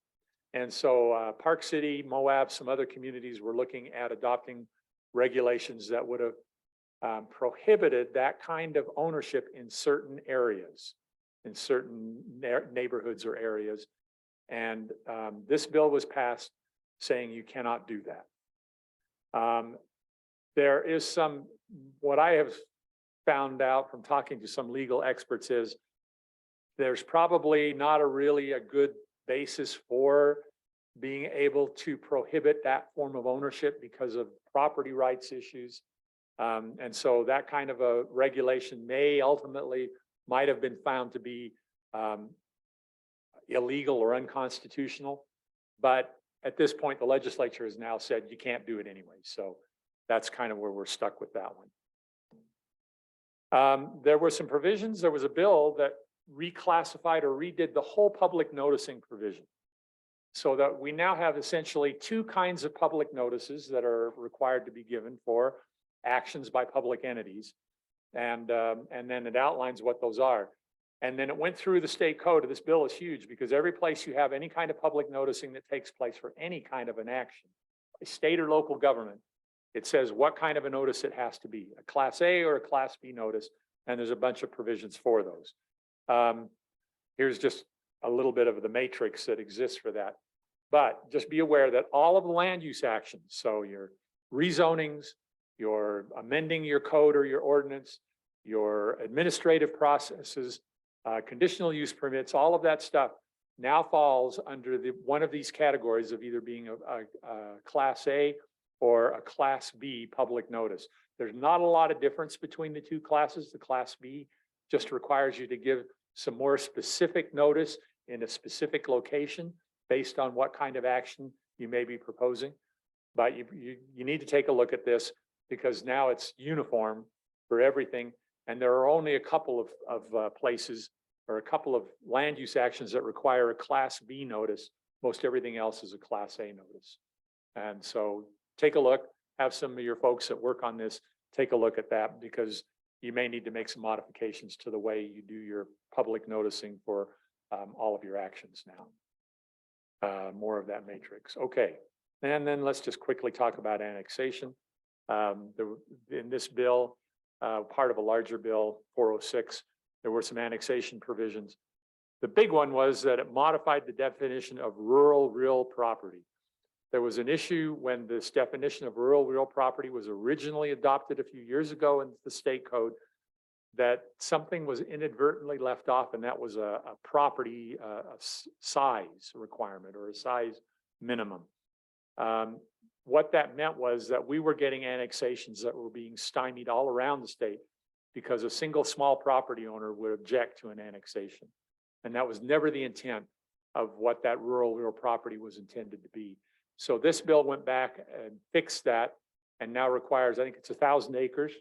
And so Park City, Moab, some other communities were looking at adopting regulations that would have prohibited that kind of ownership in certain areas, in certain neighborhoods or areas. And this bill was passed saying you cannot do that. There is what I have found out from talking to some legal experts is there's probably not really a good basis for being able to prohibit that form of ownership because of property rights issues. And so that kind of a regulation might have been found to be illegal or unconstitutional. But at this point, the legislature has now said you can't do it anyway. So that's kind of where we're stuck with that one. There were some provisions. There was a bill that reclassified or redid the whole public noticing provision, so that we now have essentially two kinds of public notices that are required to be given for actions by public entities. And then it outlines what those are. And then it went through the state code. This bill is huge because every place you have any kind of public noticing that takes place for any kind of an action, a state or local government, it says what kind of a notice it has to be, a Class A or a Class B notice. And there's a bunch of provisions for those. Here's just a little bit of the matrix that exists for that. But just be aware that all of the land use actions, so your rezonings, your amending your code or your ordinance, your administrative processes, conditional use permits, all of that stuff now falls under one of these categories of either being a Class A or a Class B public notice. There's not a lot of difference between the two classes. The Class B just requires you to give some more specific notice in a specific location based on what kind of action you may be proposing. But you need to take a look at this because now it's uniform for everything. And there are only a couple of places or a couple of land use actions that require a Class B notice. Most everything else is a Class A notice. And so take a look, have some of your folks that work on this, take a look at that because you may need to make some modifications to the way you do your public noticing for all of your actions now. More of that matrix. Okay. And then let's just quickly talk about annexation. In this bill, part of a larger bill, 406, there were some annexation provisions. The big one was that it modified the definition of rural real property. There was an issue when this definition of rural real property was originally adopted a few years ago in the state code that something was inadvertently left off, and that was a property size requirement or a size minimum. What that meant was that we were getting annexations that were being stymied all around the state because a single small property owner would object to an annexation. And that was never the intent of what that rural real property was intended to be. So this bill went back and fixed that and now requires, I think it's 1,000 acres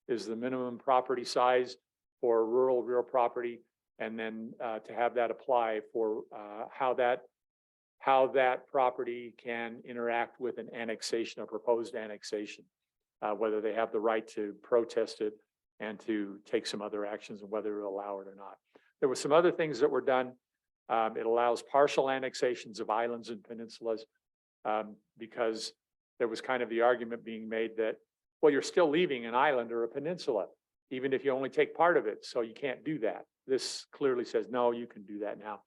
is the minimum property size for rural real property. And then to have that apply for how that property can interact with an annexation, a proposed annexation, whether they have the right to protest it and to take some other actions and whether to allow it or not. There were some other things that were done. It allows partial annexations of islands and peninsulas because there was kind of the argument being made that, well, you're still leaving an island or a peninsula, even if you only take part of it. So you can't do that. This clearly says, no, you can do that now.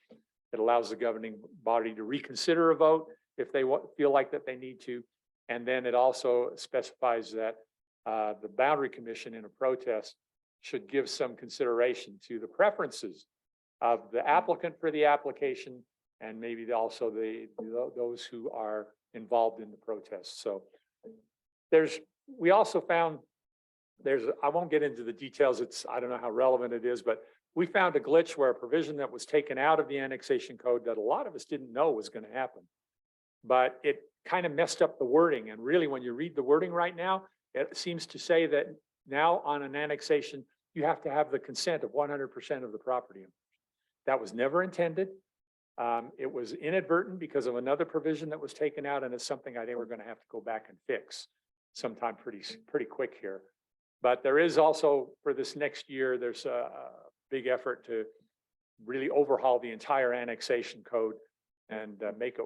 It allows the governing body to reconsider a vote if they feel like that they need to. And then it also specifies that the boundary commission in a protest should give some consideration to the preferences of the applicant for the application and maybe also those who are involved in the protest. So we also found I won't get into the details. I don't know how relevant it is, but we found a glitch where a provision that was taken out of the annexation code that a lot of us didn't know was going to happen. But it kind of messed up the wording. And really, when you read the wording right now, it seems to say that now on an annexation, you have to have the consent of 100% of the property owners. That was never intended. It was inadvertent because of another provision that was taken out, and it's something I think we're going to have to go back and fix sometime pretty quick here. But there is also, for this next year, there's a big effort to really overhaul the entire annexation code and make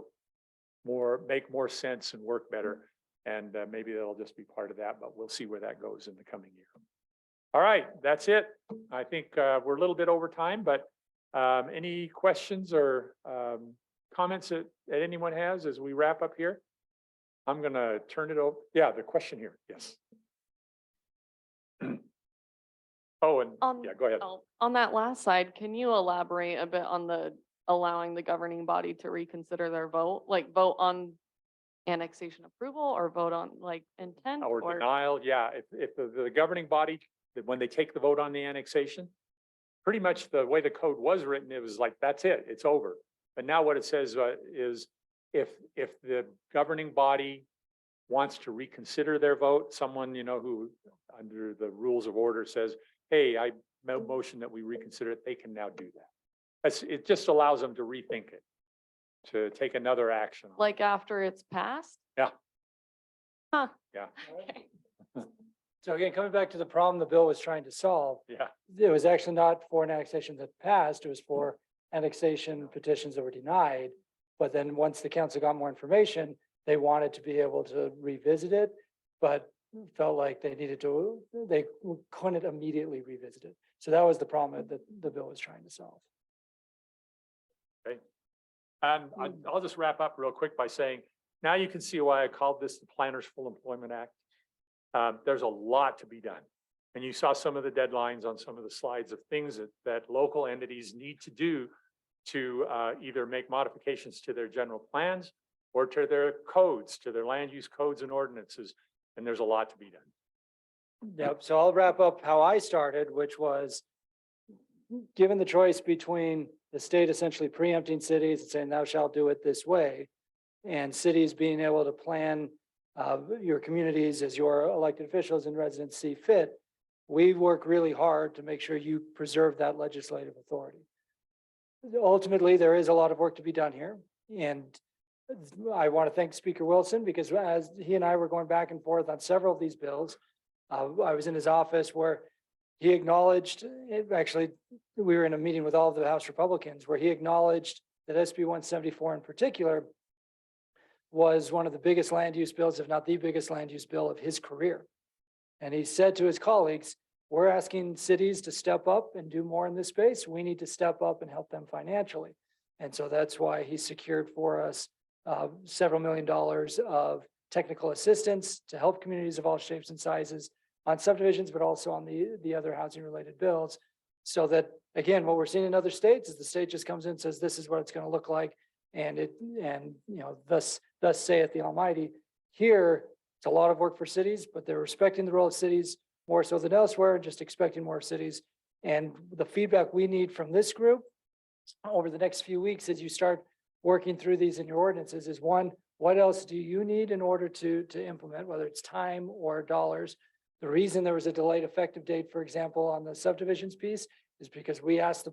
more sense and work better. And maybe that'll just be part of that, but we'll see where that goes in the coming year. All right, that's it. I think we're a little bit over time, but any questions or comments that anyone has as we wrap up here? I'm going to turn it over. Yeah, the question here. Yes. Oh, and yeah, go ahead. On that last slide, can you elaborate a bit on the allowing the governing body to reconsider their vote, like vote on annexation approval or vote on like intent Or denial? Yeah, if the governing body, when they take the vote on the annexation, pretty much the way the code was written, it was like, that's it, it's over. But now what it says is if the governing body wants to reconsider their vote, someone, who under the rules of order says, hey, I motion that we reconsider it, they can now do that. It just allows them to rethink it, to take another action. like after it's passed? Yeah. Huh. Yeah. Okay. So again, coming back to the problem the bill was trying to solve, Yeah. it was actually not for an annexation that passed, it was for annexation petitions that were denied. But then once the council got more information, they wanted to be able to revisit it, but felt like they couldn't immediately revisit it. So that was the problem that the bill was trying to solve. Okay. I'll just wrap up real quick by saying, now you can see why I called this the Planners Full Employment Act. There's a lot to be done. And you saw some of the deadlines on some of the slides of things that local entities need to do to either make modifications to their general plans or to their codes, to their land use codes and ordinances. And there's a lot to be done. Yep, so I'll wrap up how I started, which was given the choice between the state essentially preempting cities and saying thou shalt do it this way, and cities being able to plan your communities as your elected officials and residents see fit, we work really hard to make sure you preserve that legislative authority. Ultimately, there is a lot of work to be done here, and I want to thank Speaker Wilson because as he and I were going back and forth on several of these bills, I was in his office where he acknowledged, actually, we were in a meeting with all of the House Republicans where he acknowledged that SB 174 in particular was one of the biggest land use bills, if not the biggest land use bill of his career. And he said to his colleagues, we're asking cities to step up and do more in this space. We need to step up and help them financially. And so that's why he secured for us several $1 millions of technical assistance to help communities of all shapes and sizes on subdivisions, but also on the other housing related bills. So that, again, what we're seeing in other states is the state just comes in and says, this is what it's going to look like. And thus saith the Almighty. Here, it's a lot of work for cities, but they're respecting the role of cities more so than elsewhere, just expecting more cities. And the feedback we need from this group over the next few weeks as you start working through these in your ordinances is one, what else do you need in order to implement, whether it's time or dollars? The reason there was a delayed effective date, for example, on the subdivisions piece is because we asked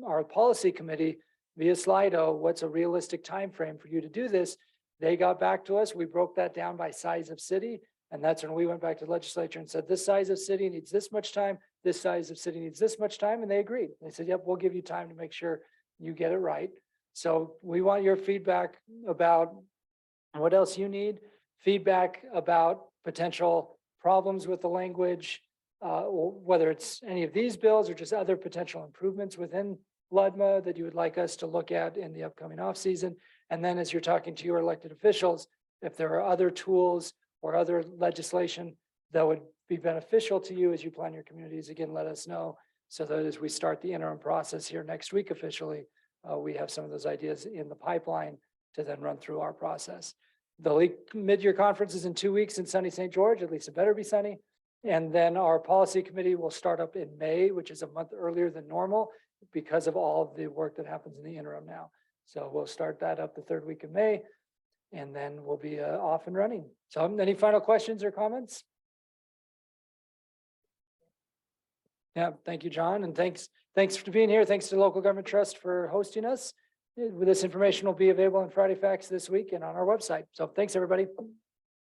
our policy committee via Slido, what's a realistic time frame for you to do this? They got back to us. We broke that down by size of city. And that's when we went back to the legislature and said, this size of city needs this much time. This size of city needs this much time. And they agreed. They said, yep, we'll give you time to make sure you get it right. So we want your feedback about what else you need, feedback about potential problems with the language, whether it's any of these bills or just other potential improvements within LUDMA that you would like us to look at in the upcoming off season. And then as you're talking to your elected officials, if there are other tools or other legislation that would be beneficial to you as you plan your communities, again, let us know so that as we start the interim process here next week officially, we have some of those ideas in the pipeline to then run through our process. The league mid-year conference is in 2 weeks in sunny St. George, at least it better be sunny. And then our policy committee will start up in May, which is a month earlier than normal because of all of the work that happens in the interim now. So we'll start that up the 3rd week of May, and then we'll be off and running. So any final questions or comments? Yeah, thank you, John. And thanks for being here. Thanks to Local Government Trust for hosting us. This information will be available in Friday Facts this week and on our website. So thanks, everybody.